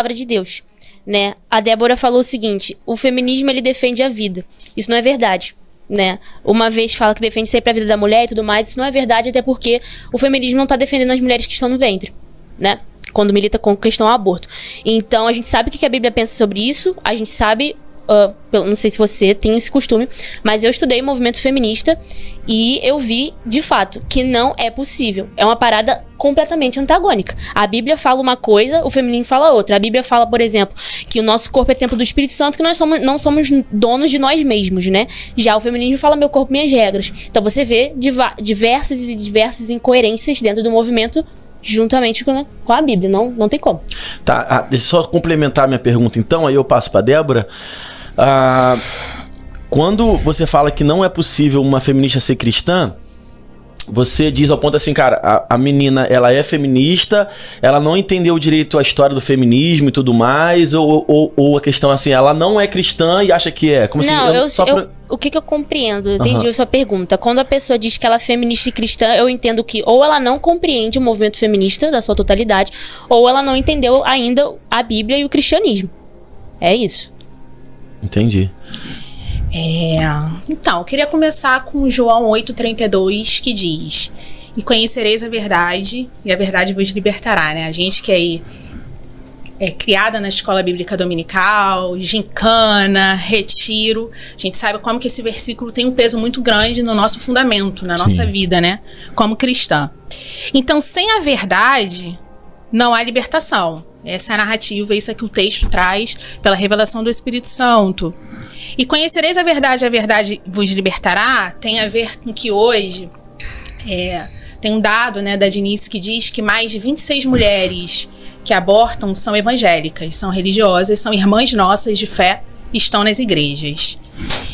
palavra de Deus, né? A Débora falou o seguinte: o feminismo, ele defende a vida. Isso não é verdade, né? Uma vez fala que defende sempre a vida da mulher e tudo mais, isso não é verdade, até porque o feminismo não tá defendendo as mulheres que estão no ventre, né? Quando milita com questão ao aborto. Então, a gente sabe o que a Bíblia pensa sobre isso, a gente sabe... não sei se você tem esse costume, mas eu estudei movimento feminista e eu vi, de fato, que não é possível. É uma parada completamente antagônica. A Bíblia fala uma coisa, o feminismo fala outra. A Bíblia fala, por exemplo, que o nosso corpo é templo do Espírito Santo, que nós não somos donos de nós mesmos, né? Já o feminismo fala meu corpo, minhas regras. Então você vê diversas incoerências dentro do movimento juntamente com a Bíblia. Não tem como. Tá, deixa eu só complementar minha pergunta então, aí eu passo pra Débora. Quando você fala que não é possível uma feminista ser cristã, você diz ao ponto assim, cara, a menina, ela é feminista, ela não entendeu direito a história do feminismo e tudo mais, ou a questão assim, ela não é cristã e acha que é? Como não, assim, o que eu compreendo, eu entendi a sua pergunta. Quando a pessoa diz que ela é feminista e cristã, eu entendo que ou ela não compreende o movimento feminista da sua totalidade, ou ela não entendeu ainda a Bíblia e o cristianismo. É isso. Entendi. Então, eu queria começar com João 8,32, que diz: e conhecereis a verdade, e a verdade vos libertará, né? A gente que aí é criada na escola bíblica dominical, gincana, retiro, a gente sabe como que esse versículo tem um peso muito grande no nosso fundamento, na nossa vida, né? Como cristã. Então, sem a verdade, não há libertação. Essa é a narrativa, isso é que o texto traz pela revelação do Espírito Santo. E conhecereis a verdade vos libertará, tem a ver com que hoje tem um dado, né, da Dinice que diz que mais de 26 mulheres que abortam são evangélicas, são religiosas, são irmãs nossas de fé, estão nas igrejas.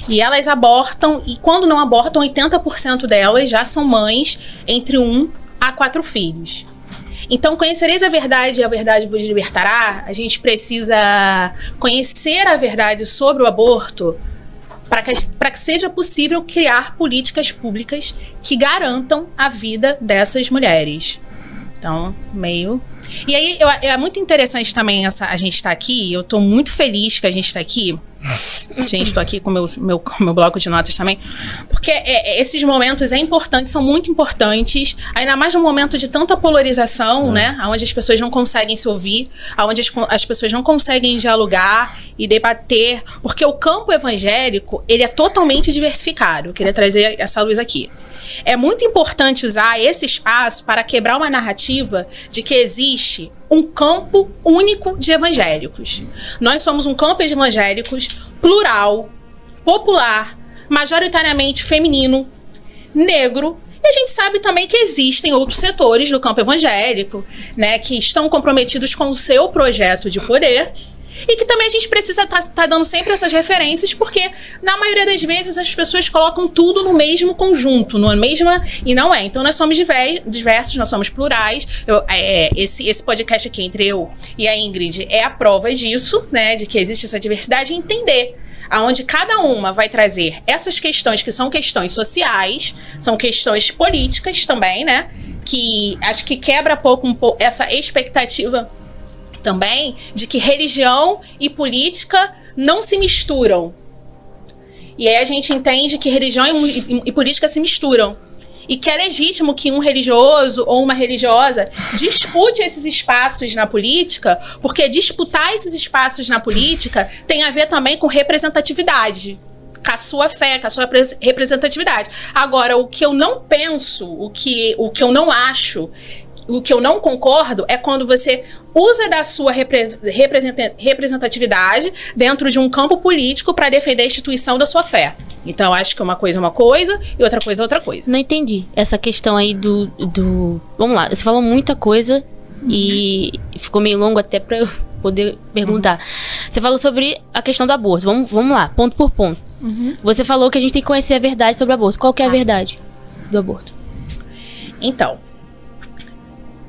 E elas abortam, e quando não abortam, 80% delas já são mães entre 1 a 4 filhos. Então, conhecereis a verdade e a verdade vos libertará. A gente precisa conhecer a verdade sobre o aborto para que seja possível criar políticas públicas que garantam a vida dessas mulheres. Então, E aí, é muito interessante também a gente estar aqui. Eu estou muito feliz que a gente está aqui. Gente, estou aqui com meu bloco de notas também. Porque esses momentos são muito importantes. Ainda mais num momento de tanta polarização, né? Onde as pessoas não conseguem se ouvir, onde as pessoas não conseguem dialogar e debater. Porque o campo evangélico, ele é totalmente diversificado. Eu queria trazer essa luz aqui. É muito importante usar esse espaço para quebrar uma narrativa de que existe um campo único de evangélicos. Nós somos um campo de evangélicos plural, popular, majoritariamente feminino, negro. E a gente sabe também que existem outros setores do campo evangélico, né, que estão comprometidos com o seu projeto de poder. E que também a gente precisa estar dando sempre essas referências, porque na maioria das vezes as pessoas colocam tudo no mesmo conjunto, e não é. Então nós somos diversos, nós somos plurais. Esse podcast aqui entre eu e a Ingrid é a prova disso, né, de que existe essa diversidade, e entender aonde cada uma vai trazer essas questões que são questões sociais, são questões políticas também, né, que acho que quebra um pouco essa expectativa também de que religião e política não se misturam. E aí a gente entende que religião e política se misturam. E que é legítimo que um religioso ou uma religiosa dispute esses espaços na política, porque disputar esses espaços na política tem a ver também com representatividade, com a sua fé, com a sua representatividade. Agora, o que eu não penso, o que eu não acho, o que eu não concordo é quando você usa da sua representatividade dentro de um campo político para defender a instituição da sua fé. Então, acho que uma coisa é uma coisa e outra coisa é outra coisa. Não entendi essa questão aí do... Vamos lá, você falou muita coisa e ficou meio longo até para eu poder perguntar. Você falou sobre a questão do aborto. Vamos lá, ponto por ponto. Você falou que a gente tem que conhecer a verdade sobre o aborto. Qual que é a verdade do aborto? Então,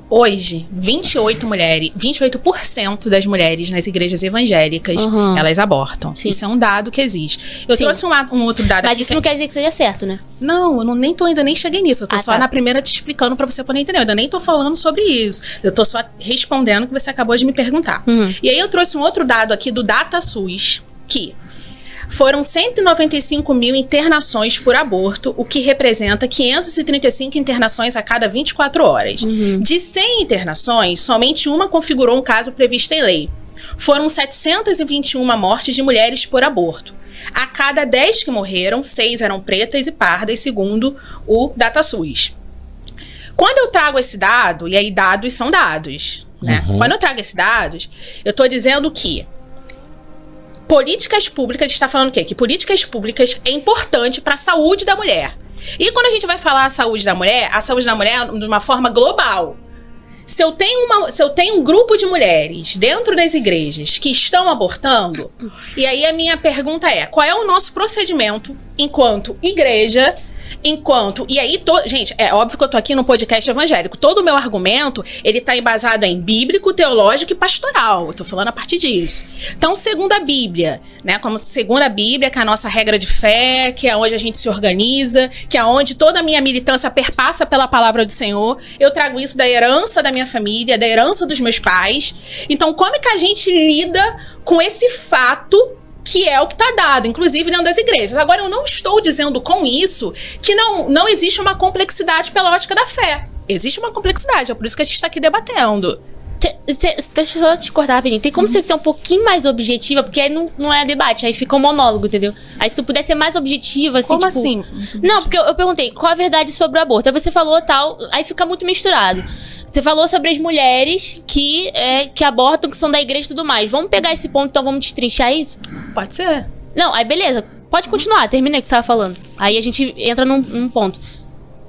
Hoje, 28% das mulheres nas igrejas evangélicas, elas abortam. Sim. Isso é um dado que existe. Eu Sim. trouxe um outro dado Mas aqui. isso não quer dizer que seja certo, né? Não, eu ainda nem cheguei nisso. Eu tô só tá. na primeira te explicando pra você poder entender. Eu ainda nem tô falando sobre isso. Eu tô só respondendo o que você acabou de me perguntar. E aí eu trouxe um outro dado aqui do DataSUS, que foram 195 mil internações por aborto, o que representa 535 internações a cada 24 horas. De 100 internações, somente uma configurou um caso previsto em lei. Foram 721 mortes de mulheres por aborto. A cada 10 que morreram, 6 eram pretas e pardas, segundo o DataSUS. Quando eu trago esse dado, e aí dados são dados, né? Quando eu trago esses dados, eu tô dizendo que políticas públicas, está falando o quê? Que políticas públicas é importante para a saúde da mulher. E quando a gente vai falar a saúde da mulher de uma forma global. Se eu tenho um grupo de mulheres dentro das igrejas que estão abortando, e aí a minha pergunta é, qual é o nosso procedimento enquanto igreja, e aí, gente, é óbvio que eu tô aqui no podcast evangélico. Todo o meu argumento, ele tá embasado em bíblico, teológico e pastoral. Eu tô falando a partir disso. Então, segundo a Bíblia, né? Como segundo a Bíblia, que é a nossa regra de fé, que é onde a gente se organiza, que é onde toda a minha militância perpassa pela palavra do Senhor. Eu trago isso da herança da minha família, da herança dos meus pais. Então, como é que a gente lida com esse fato que é o que está dado, inclusive dentro das igrejas? Agora, eu não estou dizendo com isso que não existe uma complexidade pela ótica da fé. Existe uma complexidade, é por isso que a gente está aqui debatendo. Deixa eu só te cortar rapidinho. Tem como você ser um pouquinho mais objetiva? Porque aí não é debate, aí fica um monólogo, entendeu? Aí se tu puder ser mais objetiva, assim, Como tipo... assim? Não, porque eu perguntei, qual a verdade sobre o aborto? Aí você falou tal, aí fica muito misturado. Você falou sobre as mulheres que abortam, que são da igreja e tudo mais. Vamos pegar esse ponto, então vamos destrinchar isso? Pode ser. Não, aí beleza. Pode continuar, termina o que você estava falando. Aí a gente entra num ponto.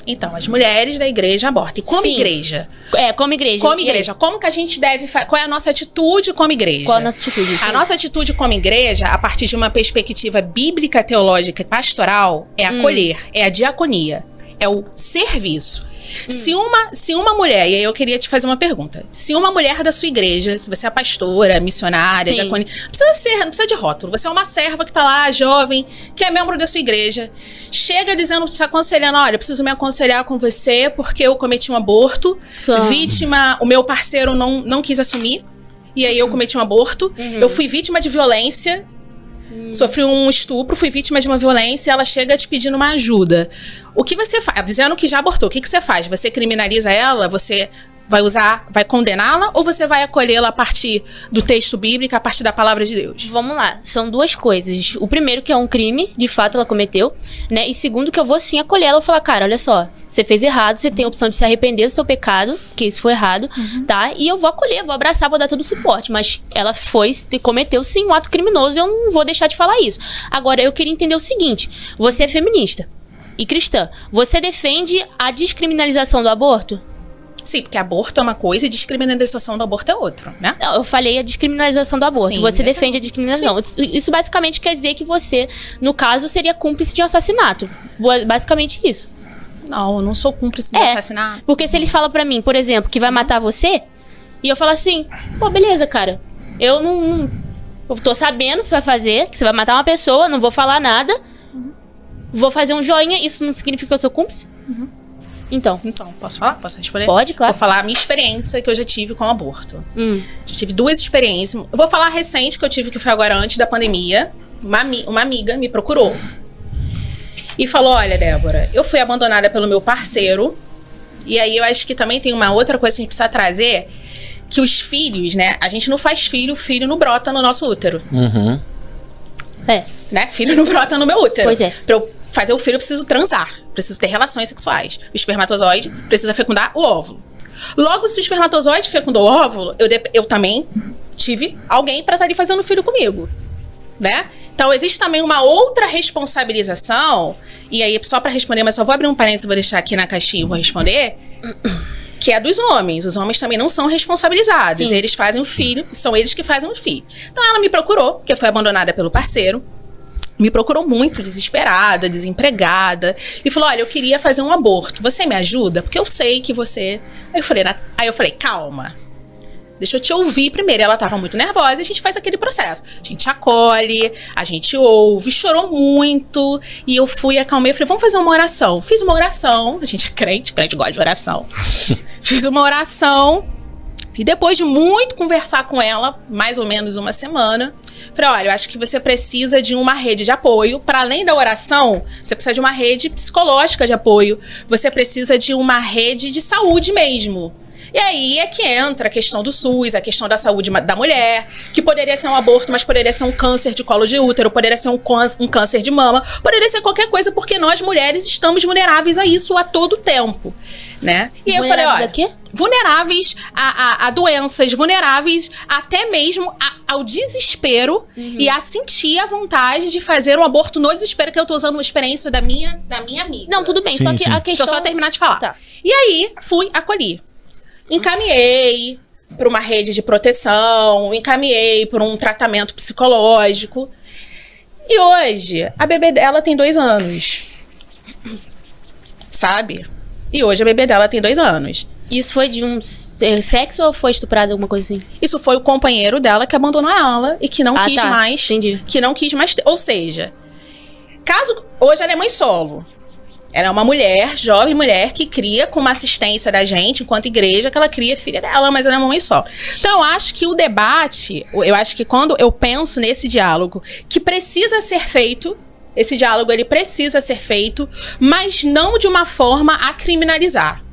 Então, as mulheres da igreja abortam. E como Sim. igreja? Como igreja. Como igreja. Como que a gente deve... Qual é a nossa atitude como igreja? Qual é a nossa atitude? A nossa atitude como igreja, a partir de uma perspectiva bíblica, teológica e pastoral, é acolher, é a diaconia, é o serviço. Se uma mulher, e aí eu queria te fazer uma pergunta. Se uma mulher da sua igreja, se você é pastora, missionária, diaconia, não precisa de rótulo. Você é uma serva que tá lá, jovem, que é membro da sua igreja, chega dizendo, te aconselhando, olha, eu preciso me aconselhar com você porque eu cometi um aborto, vítima, o meu parceiro não quis assumir, e aí eu cometi um aborto, eu fui vítima de violência, sofri um estupro, fui vítima de uma violência, e ela chega te pedindo uma ajuda. O que você faz? Dizendo que já abortou, o que você faz? Você criminaliza ela? Você vai condená-la? Ou você vai acolhê-la a partir do texto bíblico, a partir da palavra de Deus? Vamos lá, são duas coisas. O primeiro, que é um crime, de fato ela cometeu, né? E segundo, que eu vou sim acolher ela e falar, cara, olha só, você fez errado, você tem a opção de se arrepender do seu pecado, que isso foi errado, tá? E eu vou acolher, vou abraçar, vou dar todo o suporte. Mas ela cometeu sim um ato criminoso e eu não vou deixar de falar isso. Agora, eu queria entender o seguinte, você é feminista e cristã, você defende a descriminalização do aborto? Sim, porque aborto é uma coisa e descriminalização do aborto é outra, né? Não, eu falei a descriminalização do aborto. Sim, você defende a descriminalização. Sim. Isso basicamente quer dizer que você, no caso, seria cúmplice de um assassinato. Basicamente isso. Não, eu não sou cúmplice de assassinato. Porque se ele fala pra mim, por exemplo, que vai matar você, e eu falo assim, pô, beleza, cara, eu tô sabendo o que você vai fazer, que você vai matar uma pessoa, não vou falar nada, vou fazer um joinha, isso não significa que eu sou cúmplice? Então, posso falar? Posso responder? Pode, claro. Vou falar a minha experiência que eu já tive com o aborto. Já tive 2 experiências. Eu vou falar a recente que eu tive, que foi agora antes da pandemia. Uma amiga me procurou e falou, olha, Débora, eu fui abandonada pelo meu parceiro. E aí eu acho que também tem uma outra coisa que a gente precisa trazer, que os filhos, né? A gente não faz filho, o filho não brota no nosso útero. Né? Filho não brota no meu útero. Pois é. Pra eu fazer o filho, eu preciso transar. Preciso ter relações sexuais. O espermatozoide precisa fecundar o óvulo. Logo, se o espermatozoide fecundou o óvulo, eu também tive alguém para estar ali fazendo filho comigo, né? Então, existe também uma outra responsabilização, e aí, só para responder, mas só vou abrir um parênteses, vou deixar aqui na caixinha e vou responder, que é dos homens. Os homens também não são responsabilizados. Sim. Eles fazem o filho, são eles que fazem o filho. Então, ela me procurou, porque foi abandonada pelo parceiro. me procurou muito desesperada, desempregada, e falou: olha, eu queria fazer um aborto, você me ajuda? Porque eu sei que você... Aí eu falei, calma, deixa eu te ouvir primeiro. Ela tava muito nervosa e a gente faz aquele processo. A gente acolhe, a gente ouve, chorou muito, e eu fui, acalmei, falei, vamos fazer uma oração. Fiz uma oração, a gente é crente gosta de oração. Fiz uma oração, e depois de muito conversar com ela, mais ou menos uma semana, falei, olha, eu acho que você precisa de uma rede de apoio. Para além da oração, você precisa de uma rede psicológica de apoio. Você precisa de uma rede de saúde mesmo. E aí é que entra a questão do SUS, a questão da saúde da mulher, que poderia ser um aborto, mas poderia ser um câncer de colo de útero, poderia ser um câncer de mama, poderia ser qualquer coisa, porque nós mulheres estamos vulneráveis a isso a todo tempo, né? E eu falei, olha, vulneráveis a doenças, vulneráveis até mesmo ao desespero e a sentir a vontade de fazer um aborto no desespero, que eu tô usando uma experiência da minha amiga. Não, tudo bem, Sim, só que sim. a questão... Deixa eu só terminar de falar. Tá. E aí, acolhi. Encaminhei para uma rede de proteção, encaminhei para um tratamento psicológico. E hoje, a bebê dela tem 2 anos. Sabe? E hoje a bebê dela tem 2 anos. Isso foi de um sexo ou foi estuprada, alguma coisa assim? Isso foi o companheiro dela que abandonou ela e que não quis mais. Entendi. Que não quis mais ter. Ou seja, hoje ela é mãe solo. Ela é uma mulher, jovem mulher, que cria com uma assistência da gente, enquanto igreja, que ela cria a filha dela, mas ela é uma mãe solo. Então, eu acho que o debate, eu acho que quando eu penso nesse diálogo, que precisa ser feito, esse diálogo ele precisa ser feito, mas não de uma forma a criminalizar.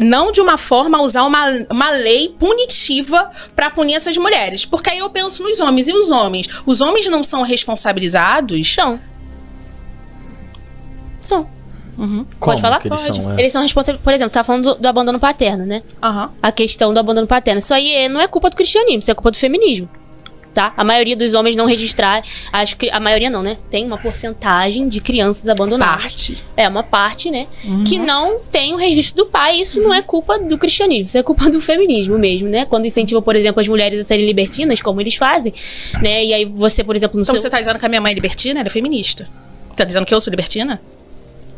Não de uma forma a usar uma lei punitiva para punir essas mulheres. Porque aí eu penso nos homens. E os homens? Os homens não são responsabilizados? São. Uhum. Pode falar? Que eles Pode. são, Eles são responsáveis, por exemplo, você tá falando do abandono paterno, né? Uhum. A questão do abandono paterno. Isso aí não é culpa do cristianismo, isso é culpa do feminismo. Tá? A maioria dos homens não registrar, acho que a maioria não, né? Tem uma porcentagem de crianças abandonadas. Parte. É uma parte, né? Que não tem o registro do pai. Isso não é culpa do cristianismo, isso é culpa do feminismo mesmo, né? Quando incentiva, por exemplo, as mulheres a serem libertinas, como eles fazem, né? E aí você, por exemplo, no Então seu... você tá dizendo que a minha mãe é libertina? Ela é feminista. Tá dizendo que eu sou libertina?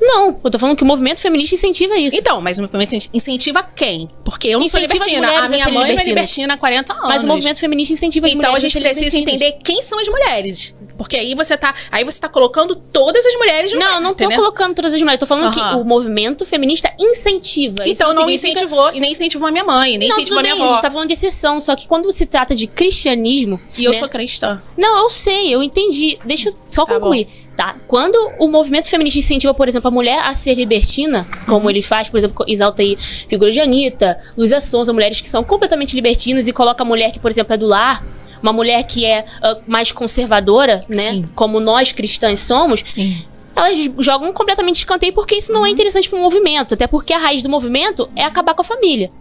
Não, eu tô falando que o movimento feminista incentiva isso. Então, mas o movimento incentiva quem? Porque eu não sou Incentiva as libertina. mulheres A minha a serem mãe não é libertinas. libertina há 40 anos. Mas o movimento feminista incentiva as Então a mulheres gente serem precisa libertinas. entender quem são as mulheres. Porque aí você tá colocando todas as mulheres no Não, não tô entendeu? colocando todas as mulheres. Tô falando que o movimento feminista incentiva. Isso Então não significa... incentivou, e nem incentivou a minha mãe, nem Não, incentivou tudo a minha bem, a avó. gente tá falando de exceção. Só que quando se trata de cristianismo... E eu né? sou cristã. Não, eu sei, eu entendi. Deixa eu só Tá concluir. Tá? Quando o movimento feminista incentiva, por exemplo, a mulher a ser libertina, como ele faz, por exemplo, exalta aí figura de Anitta, Luísa Sonza, mulheres que são completamente libertinas, e coloca a mulher que, por exemplo, é do lar, uma mulher que é mais conservadora, né? Sim. Como nós cristãs somos, Sim. elas jogam completamente de escanteio porque isso não é interessante pro movimento. Até porque a raiz do movimento é acabar com a família.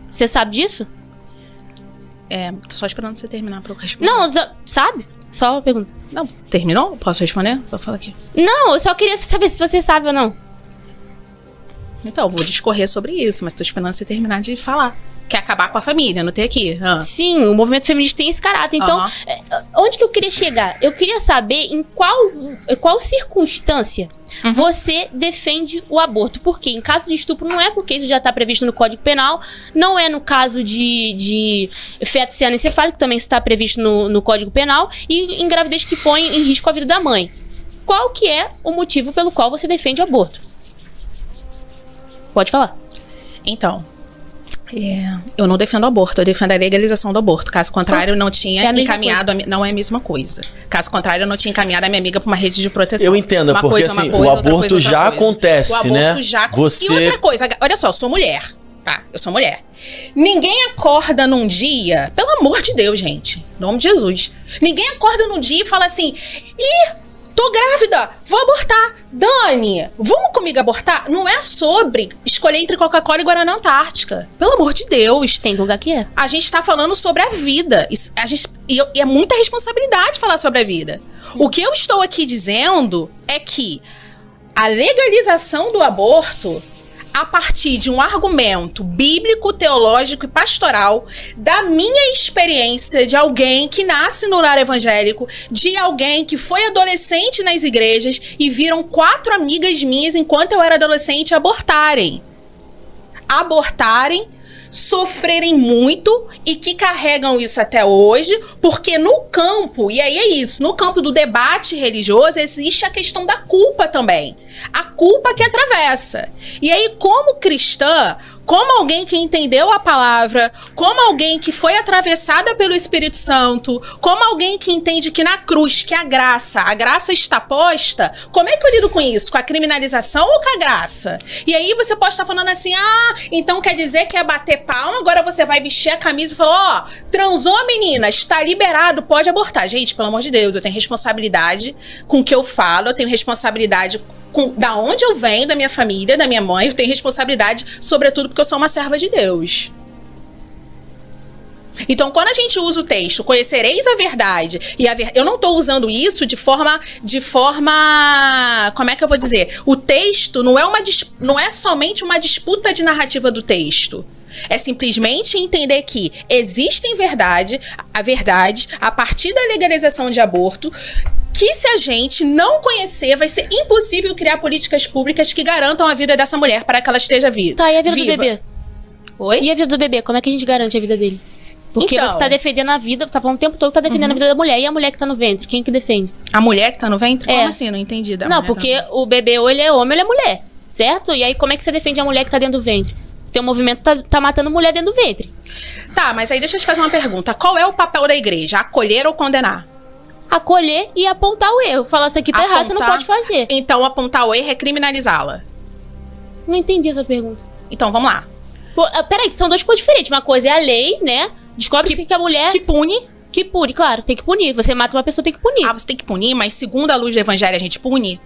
Você sabe disso? Tô só esperando você terminar pra eu responder. Não, sabe? Só uma pergunta. Não, terminou? Posso responder? Vou falar aqui. Não, eu só queria saber se você sabe ou não. Então, eu vou discorrer sobre isso, mas tô esperando você terminar de falar. Quer acabar com a família, não tem aqui. Sim, o movimento feminista tem esse caráter. Então, onde que eu queria chegar? Eu queria saber em qual circunstância você defende o aborto. Porque em caso de estupro não é, porque isso já está previsto no Código Penal. Não é no caso de feto cianencefálico, que também está previsto no Código Penal. E em gravidez que põe em risco a vida da mãe. Qual que é o motivo pelo qual você defende o aborto? Pode falar. Então, eu não defendo o aborto, eu defendo a legalização do aborto. Caso contrário, eu não tinha encaminhado... Não é a mesma coisa. Caso contrário, eu não tinha encaminhado a minha amiga para uma rede de proteção. Eu entendo, uma porque coisa, assim, uma coisa, o outra aborto coisa, já outra coisa. acontece, o aborto né? Já... Você... E outra coisa, olha só, eu sou mulher, tá? Eu sou mulher. Ninguém acorda num dia... Pelo amor de Deus, gente. Em nome de Jesus. Ninguém acorda num dia e fala assim... Tô grávida, vou abortar. Dani, vamos comigo abortar? Não é sobre escolher entre Coca-Cola e Guaraná Antártica. Pelo amor de Deus. Tem lugar que é. A gente tá falando sobre a vida. E é muita responsabilidade falar sobre a vida. O que eu estou aqui dizendo é que a legalização do aborto a partir de um argumento bíblico, teológico e pastoral, da minha experiência de alguém que nasce no lar evangélico, de alguém que foi adolescente nas igrejas e viram 4 amigas minhas enquanto eu era adolescente abortarem, sofrerem muito e que carregam isso até hoje, porque no campo, e aí é isso, no campo do debate religioso existe a questão da culpa também. A culpa que atravessa. E aí, como cristã, como alguém que entendeu a palavra, como alguém que foi atravessada pelo Espírito Santo, como alguém que entende que na cruz, que a graça está posta, como é que eu lido com isso? Com a criminalização ou com a graça? E aí você pode estar falando assim, então quer dizer que é bater palma, agora você vai vestir a camisa e falar, transou menina, está liberado, pode abortar. Gente, pelo amor de Deus, eu tenho responsabilidade com o que eu falo, eu tenho responsabilidade da onde eu venho, da minha família, da minha mãe, eu tenho responsabilidade, sobretudo porque eu sou uma serva de Deus. Então, quando a gente usa o texto, conhecereis a verdade, e eu não estou usando isso de forma, como é que eu vou dizer? O texto não é somente uma disputa de narrativa do texto. É simplesmente entender que existem a verdade, a partir da legalização de aborto, que se a gente não conhecer, vai ser impossível criar políticas públicas que garantam a vida dessa mulher para que ela esteja viva. Tá, e a vida do bebê? Oi? E a vida do bebê? Como é que a gente garante a vida dele? Porque então, você tá defendendo a vida, tá falando o tempo todo que tá defendendo a vida da mulher. E a mulher que tá no ventre? Quem que defende? A mulher que tá no ventre? É. Como assim? Não entendi. Não, porque o bebê ou ele é homem ou ele é mulher, certo? E aí como é que você defende a mulher que tá dentro do ventre? Tem um movimento que tá matando mulher dentro do ventre. Tá, mas aí deixa eu te fazer uma pergunta. Qual é o papel da igreja? Acolher ou condenar? Acolher e apontar o erro. Falar, isso aqui tá errado, você não pode fazer. Então, apontar o erro é criminalizá-la. Não entendi essa pergunta. Então, vamos lá. Pô, peraí, que são duas coisas diferentes. Uma coisa é a lei, né? Descobre-se que a mulher... Que pune. Que pune, claro, tem que punir. Você mata uma pessoa, tem que punir. Você tem que punir, mas segundo a luz do evangelho, a gente pune?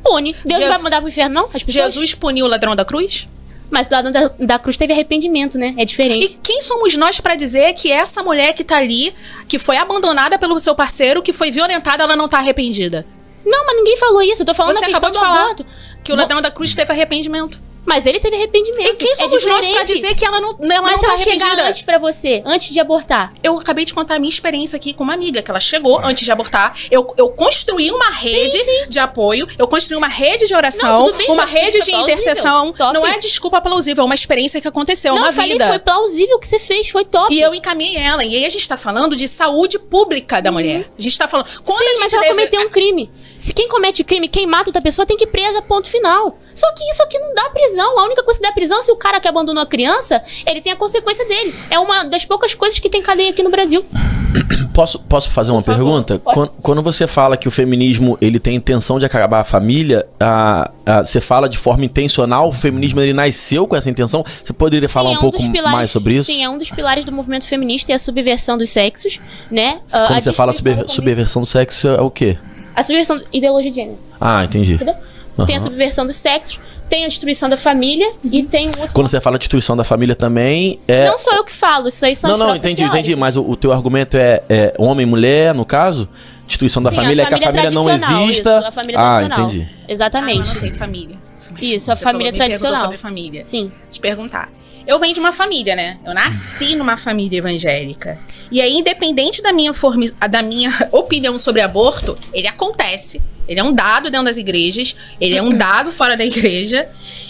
Pune. Deus não vai mandar pro inferno, não? As pessoas... Jesus puniu o ladrão da cruz? Mas lá da cruz teve arrependimento, né? É diferente. E quem somos nós pra dizer que essa mulher que tá ali, que foi abandonada pelo seu parceiro, que foi violentada, ela não tá arrependida? Não, mas ninguém falou isso. Eu tô falando Você da questão acabou de do falar aborto. Que o ladrão da cruz teve arrependimento. Mas ele teve arrependimento. E quem somos nós pra dizer que ela não Mas não se tá ela chegar arrependida? antes pra você, antes de abortar. Eu acabei de contar a minha experiência aqui com uma amiga, que ela chegou antes de abortar. Eu construí uma rede de apoio, eu construí uma rede de oração, Não, tudo bem, uma sua rede de plausível, intercessão. top. Não é desculpa plausível, é uma experiência que aconteceu, Não, uma eu falei, vida. foi plausível o que você fez, foi top. E eu encaminhei ela. E aí a gente tá falando de saúde pública da mulher. A gente tá falando... Quando a Sim, gente mas ela cometeu um crime. Se quem comete crime, quem mata outra pessoa, tem que ir presa, ponto final. Só que isso aqui não dá prisão. A única coisa que dá prisão é se o cara que abandonou a criança, ele tem a consequência dele. É uma das poucas coisas que tem cadeia aqui no Brasil. Posso fazer uma pergunta? Quando você fala que o feminismo ele tem intenção de acabar a família, você fala de forma intencional, o feminismo ele nasceu com essa intenção? Você poderia falar um pouco mais sobre isso? Sim, é um dos pilares do movimento feminista e a subversão dos sexos, né? Quando você fala subversão do sexo, é o quê? A subversão da ideologia de gênero. Ah, entendi. Entendeu? Tem a subversão dos sexos, tem a destruição da família e tem um outro... Quando você fala de destruição da família também, é... Não sou eu que falo, isso aí são os próprios teóricos. Entendi, mas o teu argumento é homem e mulher, no caso? Destruição da família é que a família não exista... Isso, a família tradicional. Entendi. Exatamente. não tem família. Isso, a família tradicional. Sobre família. Sim. Te perguntar. Eu venho de uma família, né? Eu nasci numa família evangélica. E aí, independente da minha opinião sobre aborto, ele acontece. Ele é um dado dentro das igrejas, ele é um dado fora da igreja.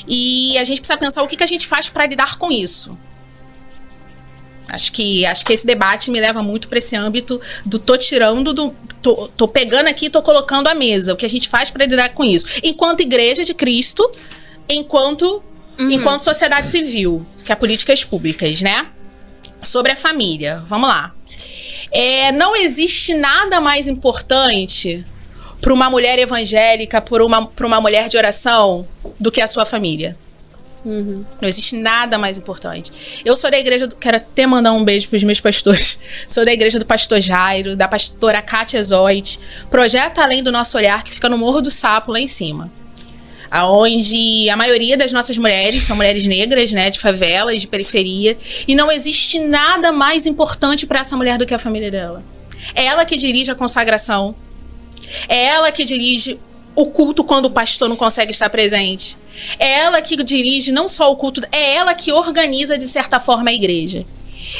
E a gente precisa pensar o que a gente faz para lidar com isso. Acho que esse debate me leva muito para esse âmbito do tô pegando aqui e tô colocando à mesa. O que a gente faz para lidar com isso? Enquanto igreja de Cristo, enquanto sociedade civil, que é políticas públicas, né? Sobre a família. Vamos lá. Não existe nada mais importante para uma mulher evangélica, para uma mulher de oração, do que a sua família. Não existe nada mais importante. Eu sou da igreja, quero até mandar um beijo pros meus pastores. Sou da igreja do pastor Jairo, da pastora Kátia Zoit, Projeto Além do Nosso Olhar, que fica no Morro do Sapo, lá em cima. Onde a maioria das nossas mulheres são mulheres negras, né, de favelas, de periferia. E não existe nada mais importante para essa mulher do que a família dela. É ela que dirige a consagração. É ela que dirige o culto quando o pastor não consegue estar presente. É ela que dirige não só o culto, é ela que organiza, de certa forma, a igreja.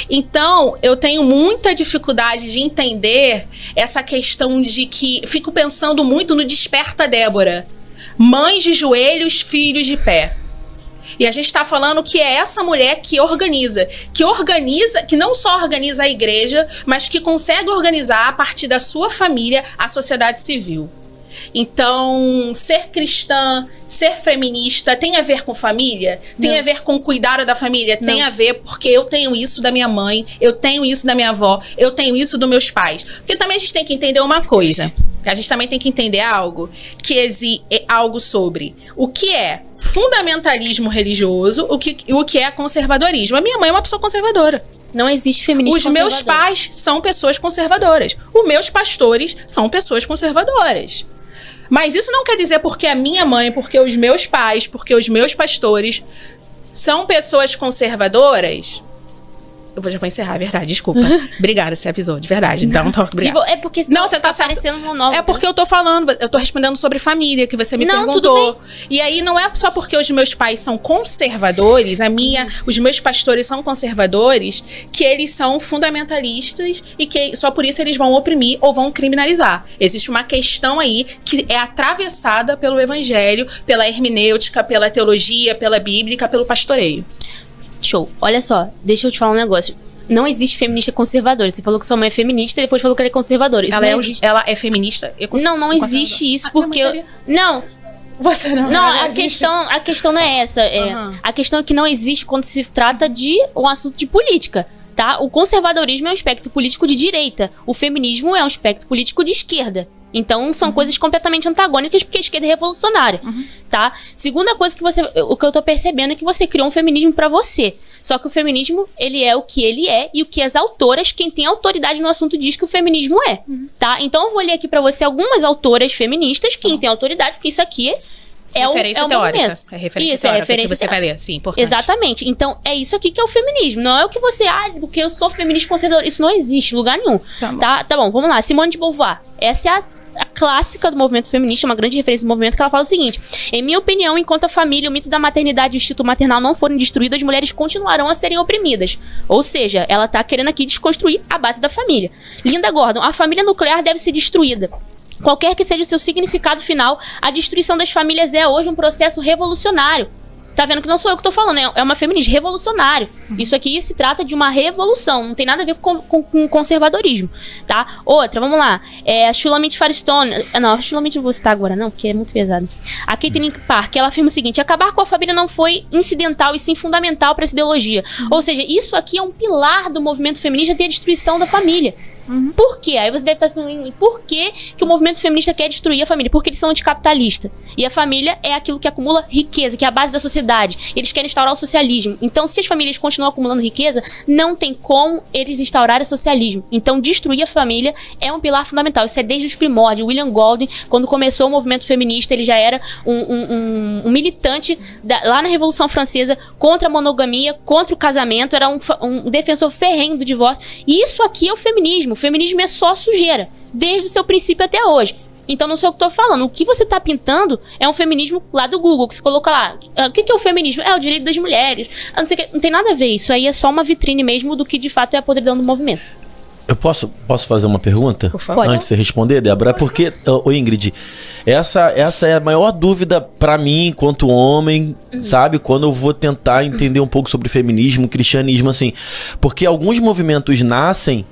Então, eu tenho muita dificuldade de entender essa questão de que... Fico pensando muito no Desperta Débora. Mães de joelhos, filhos de pé. E a gente está falando que é essa mulher que organiza, que não só organiza a igreja, mas que consegue organizar, a partir da sua família, a sociedade civil. Então, ser cristã, ser feminista, tem a ver com família? Tem a ver com cuidar da família? Não. Tem a ver porque eu tenho isso da minha mãe, eu tenho isso da minha avó, eu tenho isso dos meus pais. Porque também a gente tem que entender uma coisa. A gente também tem que entender algo, algo sobre o que é fundamentalismo religioso, o que é conservadorismo. A minha mãe é uma pessoa conservadora. Não existe feminismo conservador. Os meus pais são pessoas conservadoras. Os meus pastores são pessoas conservadoras. Mas isso não quer dizer porque a minha mãe, porque os meus pais, porque os meus pastores são pessoas conservadoras. Já vou encerrar, é verdade, desculpa. Obrigada, você avisou, de verdade. Então, obrigada. É porque não, você tá aparecendo no novo. É porque eu tô falando, eu tô respondendo sobre família, que você me perguntou. E aí, não é só porque os meus pais são conservadores, os meus pastores são conservadores, que eles são fundamentalistas e que só por isso eles vão oprimir ou vão criminalizar. Existe uma questão aí que é atravessada pelo evangelho, pela hermenêutica, pela teologia, pela bíblica, pelo pastoreio. Show. Olha só, deixa eu te falar um negócio. Não existe feminista conservadora. Você falou que sua mãe é feminista e depois falou que ela é conservadora. Isso ela é feminista? Não existe isso porque... Não. Você não. Não, a questão não é essa. A questão é que não existe quando se trata de um assunto de política. Tá? O conservadorismo é um espectro político de direita. O feminismo é um espectro político de esquerda. Então, são coisas completamente antagônicas, porque a esquerda é revolucionária, tá? Segunda coisa o que eu tô percebendo é que você criou um feminismo pra você. Só que o feminismo, ele é o que ele é, e o que as autoras, quem tem autoridade no assunto, diz que o feminismo é, tá? Então, eu vou ler aqui pra você algumas autoras feministas, quem tem autoridade, porque isso aqui é referência o teórica. Movimento. É referência isso, teórica, é referência que você vai ler, sim, importante. Exatamente. Então, é isso aqui que é o feminismo. Não é o que você... porque eu sou feminista conservadora. Isso não existe em lugar nenhum. Tá bom, vamos lá. Simone de Beauvoir. Essa é a clássica do movimento feminista, uma grande referência do movimento, que ela fala o seguinte: em minha opinião, enquanto a família, o mito da maternidade e o instinto maternal não forem destruídos, as mulheres continuarão a serem oprimidas. Ou seja, ela tá querendo aqui desconstruir a base da família. Linda Gordon, a família nuclear deve ser destruída. Qualquer que seja o seu significado final, a destruição das famílias é hoje um processo revolucionário. Tá vendo que não sou eu que tô falando, é uma feminista revolucionário. Isso aqui se trata de uma revolução, não tem nada a ver com conservadorismo, tá? Outra, vamos lá. A Shulamit Firestone. Não, a Shulamit não vou citar agora não, porque é muito pesado. A Caitlin Park, ela afirma o seguinte: acabar com a família não foi incidental e sim fundamental para essa ideologia. Ou seja, isso aqui é um pilar do movimento feminista, ter a destruição da família. Por quê? Aí você deve estar se perguntando por que o movimento feminista quer destruir a família? Porque eles são anticapitalistas. E a família é aquilo que acumula riqueza, que é a base da sociedade. Eles querem instaurar o socialismo. Então, se as famílias continuam acumulando riqueza, não tem como eles instaurarem o socialismo. Então, destruir a família é um pilar fundamental. Isso é desde os primórdios. William Golding, quando começou o movimento feminista, ele já era um militante lá na Revolução Francesa contra a monogamia, contra o casamento, era um defensor ferrenho do divórcio. E isso aqui é o feminismo. O feminismo é só sujeira, desde o seu princípio até hoje. Então não sou eu que tô falando. O que você tá pintando é um feminismo lá do Google, que você coloca lá. O que é o feminismo? É o direito das mulheres. Não sei o que. Não tem nada a ver. Isso aí é só uma vitrine mesmo do que de fato é a podridão do movimento. Eu posso fazer uma pergunta? Por favor. Antes de você responder, Débora? Porque, Ingrid, essa é a maior dúvida pra mim, enquanto homem, sabe? Quando eu vou tentar entender um pouco sobre feminismo, cristianismo, assim. Porque alguns movimentos nascem...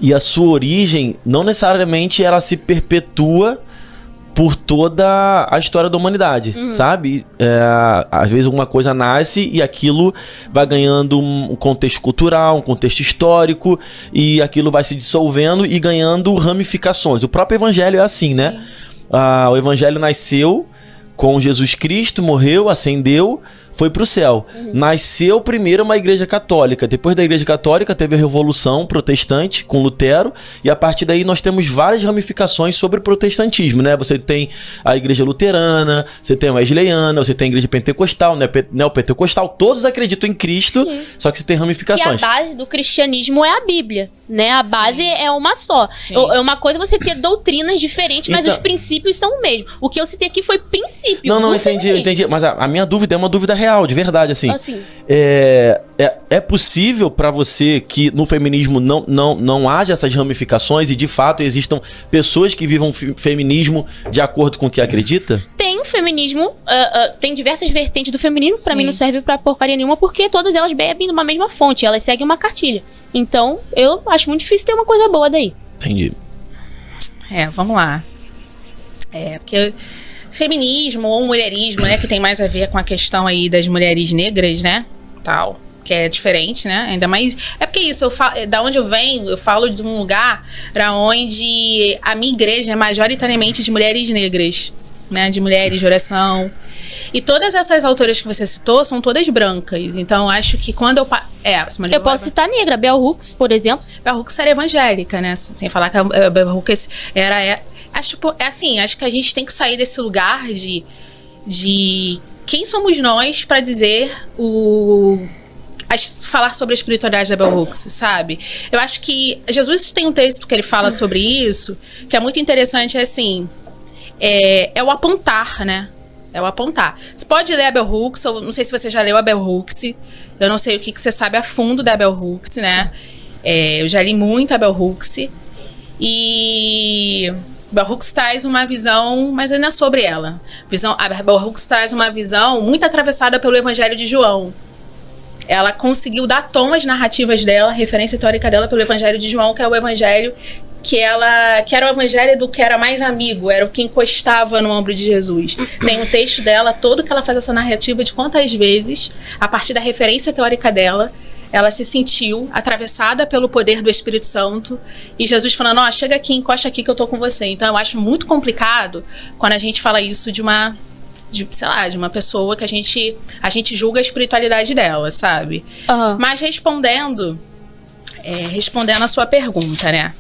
e a sua origem não necessariamente ela se perpetua por toda a história da humanidade, sabe? Às vezes uma coisa nasce e aquilo vai ganhando um contexto cultural, um contexto histórico, e aquilo vai se dissolvendo e ganhando ramificações. O próprio evangelho é assim, né? O evangelho nasceu com Jesus Cristo, morreu, ascendeu, foi pro céu. Nasceu primeiro uma igreja católica. Depois da igreja católica teve a Revolução Protestante com Lutero. E a partir daí nós temos várias ramificações sobre o protestantismo, né? Você tem a igreja luterana, você tem a wesleyana, você tem a igreja pentecostal, neopentecostal. Todos acreditam em Cristo, Sim. só que você tem ramificações. Que a base do cristianismo é a Bíblia, né? A base é uma só. Sim. É uma coisa você ter doutrinas diferentes, mas Então- os princípios são o mesmo. O que eu citei aqui foi princípio. Não, do entendi, feminismo. entendi. Mas a minha dúvida é uma dúvida real, de verdade, assim. Assim. É possível pra você que no feminismo não haja essas ramificações e de fato existam pessoas que vivam feminismo de acordo com o que acredita? Tem o feminismo, tem diversas vertentes do feminismo, pra Sim. mim não serve pra porcaria nenhuma, porque todas elas bebem numa mesma fonte, elas seguem uma cartilha. Então, eu acho muito difícil ter uma coisa boa daí. Entendi. Vamos lá. Porque feminismo ou mulherismo, né, que tem mais a ver com a questão aí das mulheres negras, né, tal, que é diferente, né, ainda mais, porque isso, da onde eu venho, eu falo de um lugar pra onde a minha igreja é majoritariamente de mulheres negras, né, de mulheres de oração, e todas essas autoras que você citou são todas brancas, então acho que quando Eu posso citar negra, Bell Hooks, por exemplo. Bell Hooks era evangélica, né? Sem falar que a Bell Hooks acho que a gente tem que sair desse lugar de quem somos nós pra dizer falar sobre a espiritualidade da Bell Hooks, sabe? Eu acho que Jesus tem um texto que ele fala sobre isso, que é muito interessante, é o apontar, né? É o apontar. Você pode ler a Bell Hooks, eu não sei se você já leu a Bell Hooks, eu não sei o que você sabe a fundo da Bell Hooks, né? Eu já li muito a Bell Hooks. E Bell Hooks traz uma visão, mas ainda sobre ela. A Bell Hooks traz uma visão muito atravessada pelo Evangelho de João. Ela conseguiu dar tom às narrativas dela, a referência teórica dela pelo Evangelho de João, que é o Evangelho que era o evangelho do que era mais amigo, era o que encostava no ombro de Jesus. Tem um texto dela todo que ela faz essa narrativa de quantas vezes, a partir da referência teórica dela, ela se sentiu atravessada pelo poder do Espírito Santo e Jesus falando, chega aqui, encosta aqui que eu tô com você. Então eu acho muito complicado quando a gente fala isso de uma pessoa que a gente julga a espiritualidade dela, sabe? Uhum. Mas respondendo a sua pergunta, né?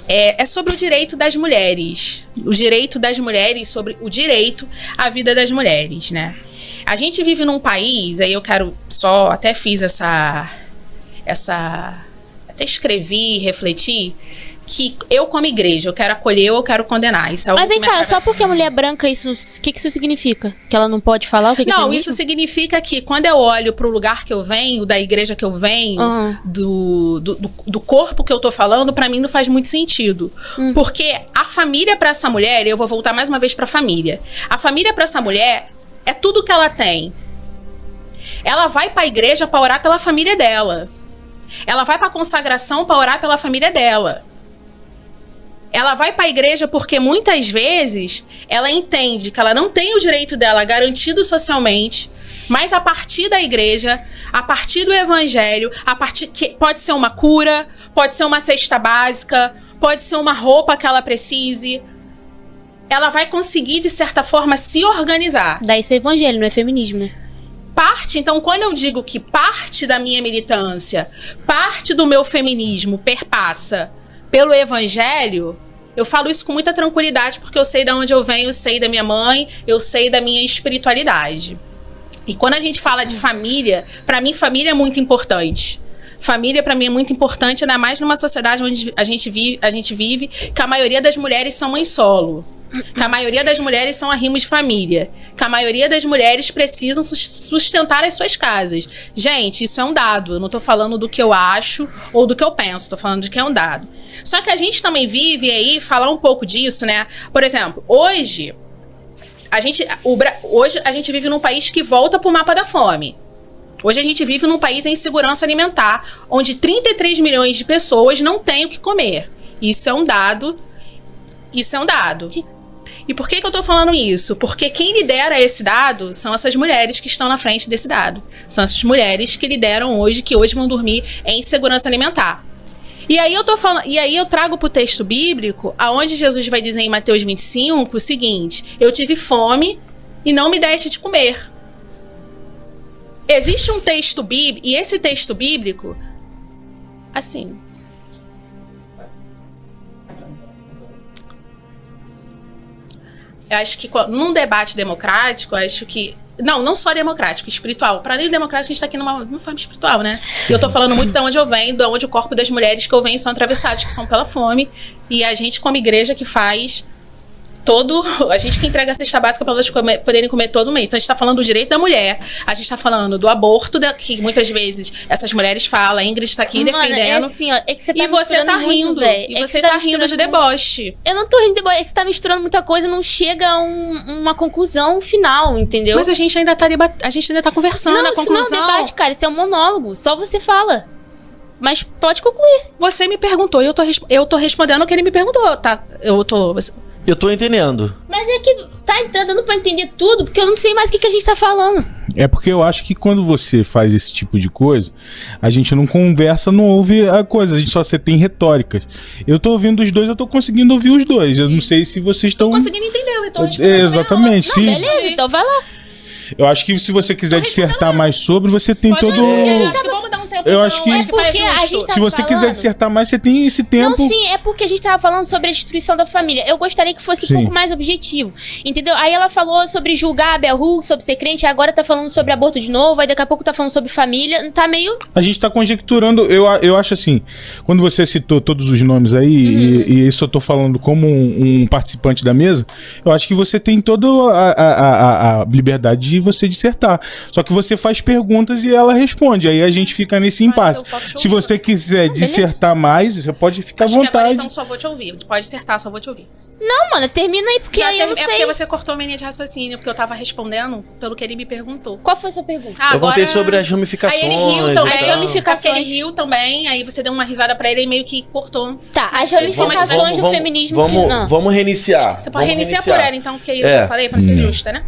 É sobre o direito das mulheres. O direito das mulheres, sobre o direito à vida das mulheres, né? A gente vive num país, aí eu quero até fiz até escrevi, refleti, que eu como igreja, eu quero acolher ou eu quero condenar. Isso é Mas vem cá, só porque a mulher é branca, o que isso significa? Que ela não pode falar? O que Não, é isso significa que quando eu olho pro lugar que eu venho, da igreja que eu venho, do corpo que eu tô falando, pra mim não faz muito sentido. Porque a família pra essa mulher, eu vou voltar mais uma vez pra família. A família pra essa mulher é tudo que ela tem. Ela vai pra igreja pra orar pela família dela. Ela vai pra consagração pra orar pela família dela. Ela vai pra igreja porque muitas vezes ela entende que ela não tem o direito dela garantido socialmente, mas a partir da igreja, a partir do evangelho, que pode ser uma cura, pode ser uma cesta básica, pode ser uma roupa que ela precise, ela vai conseguir de certa forma se organizar. Daí isso é evangelho, não é feminismo, né? Então, quando eu digo que parte da minha militância, parte do meu feminismo perpassa pelo evangelho, eu falo isso com muita tranquilidade, porque eu sei de onde eu venho, eu sei da minha mãe, eu sei da minha espiritualidade. E quando a gente fala de família, pra mim família é muito importante. Família pra mim é muito importante, ainda mais numa sociedade onde a gente vive, que a maioria das mulheres são mãe solo. Que a maioria das mulheres são arrimos de família. Que a maioria das mulheres precisam sustentar as suas casas. Gente, isso é um dado. Eu não tô falando do que eu acho ou do que eu penso. Tô falando de que é um dado. Só que a gente também vive aí, falar um pouco disso, né? Por exemplo, hoje a gente vive num país que volta pro mapa da fome. Hoje a gente vive num país em insegurança alimentar, onde 33 milhões de pessoas não têm o que comer. Isso é um dado. E por que eu tô falando isso? Porque quem lidera esse dado são essas mulheres que estão na frente desse dado. São essas mulheres que lideram hoje, que hoje vão dormir em insegurança alimentar. E aí eu trago pro texto bíblico, aonde Jesus vai dizer em Mateus 25 o seguinte: eu tive fome e não me deste de comer. Existe um texto bíblico, e esse texto bíblico, assim... Eu acho que num debate democrático, eu acho que... Não só democrático, espiritual. Para além do democrático, a gente tá aqui numa forma espiritual, né? E eu tô falando muito de onde eu venho, de onde o corpo das mulheres que eu venho são atravessados, que são pela fome. E a gente, como igreja, que faz a gente que entrega a cesta básica para elas poderem comer todo mês. Então a gente tá falando do direito da mulher, a gente tá falando do aborto, que muitas vezes essas mulheres falam, a Ingrid tá aqui defendendo. É assim, ó, é que você tá e você tá rindo, muito, e você tá rindo de deboche. Eu não tô rindo de deboche, é que você tá misturando muita coisa, não chega a uma conclusão final, entendeu? Mas a gente ainda tá conversando, não, a conclusão... Isso não é um debate, cara, isso é um monólogo, só você fala. Mas pode concluir. Você me perguntou e eu tô respondendo o que ele me perguntou, tá? Eu tô entendendo. Mas é que tá dando pra entender tudo, porque eu não sei mais o que a gente tá falando. É porque eu acho que quando você faz esse tipo de coisa, a gente não conversa, não ouve a coisa, a gente só tem retóricas. Eu tô ouvindo os dois, eu tô conseguindo ouvir os dois. Eu não sei se vocês estão... Tô conseguindo entender, eu tô exatamente, não, sim. Beleza, então vai lá. Eu acho que se você quiser dissertar mais sobre, você tem todo... Vamos dar um tempo, eu acho que é porque a gente tá se você quiser dissertar mais, você tem esse tempo. Não, sim, é porque a gente tava falando sobre a destruição da família. Eu gostaria que fosse um pouco mais objetivo, entendeu? Aí ela falou sobre julgar a Bell Hooks, sobre ser crente, agora tá falando sobre aborto de novo, aí daqui a pouco tá falando sobre família, tá meio... A gente tá conjecturando, eu acho assim, quando você citou todos os nomes aí, e isso eu tô falando como um participante da mesa, eu acho que você tem toda a liberdade de você dissertar. Só que você faz perguntas e ela responde, aí a gente fica nesse impasse. Se você quiser dissertar mais, você pode ficar à vontade. Que agora, então só vou te ouvir. Pode dissertar, só vou te ouvir. Não, mano, termina aí, porque aí eu não sei. É porque você cortou a minha linha de raciocínio, porque eu tava respondendo pelo que ele me perguntou. Qual foi a sua pergunta? Eu contei sobre as ramificações. Aí ele riu também. As ramificações. Ele riu também, aí você deu uma risada pra ele e meio que cortou. Tá, as ramificações do feminismo... Vamos reiniciar. Você pode reiniciar por ela, então, que aí eu já falei, pra ser justa, né?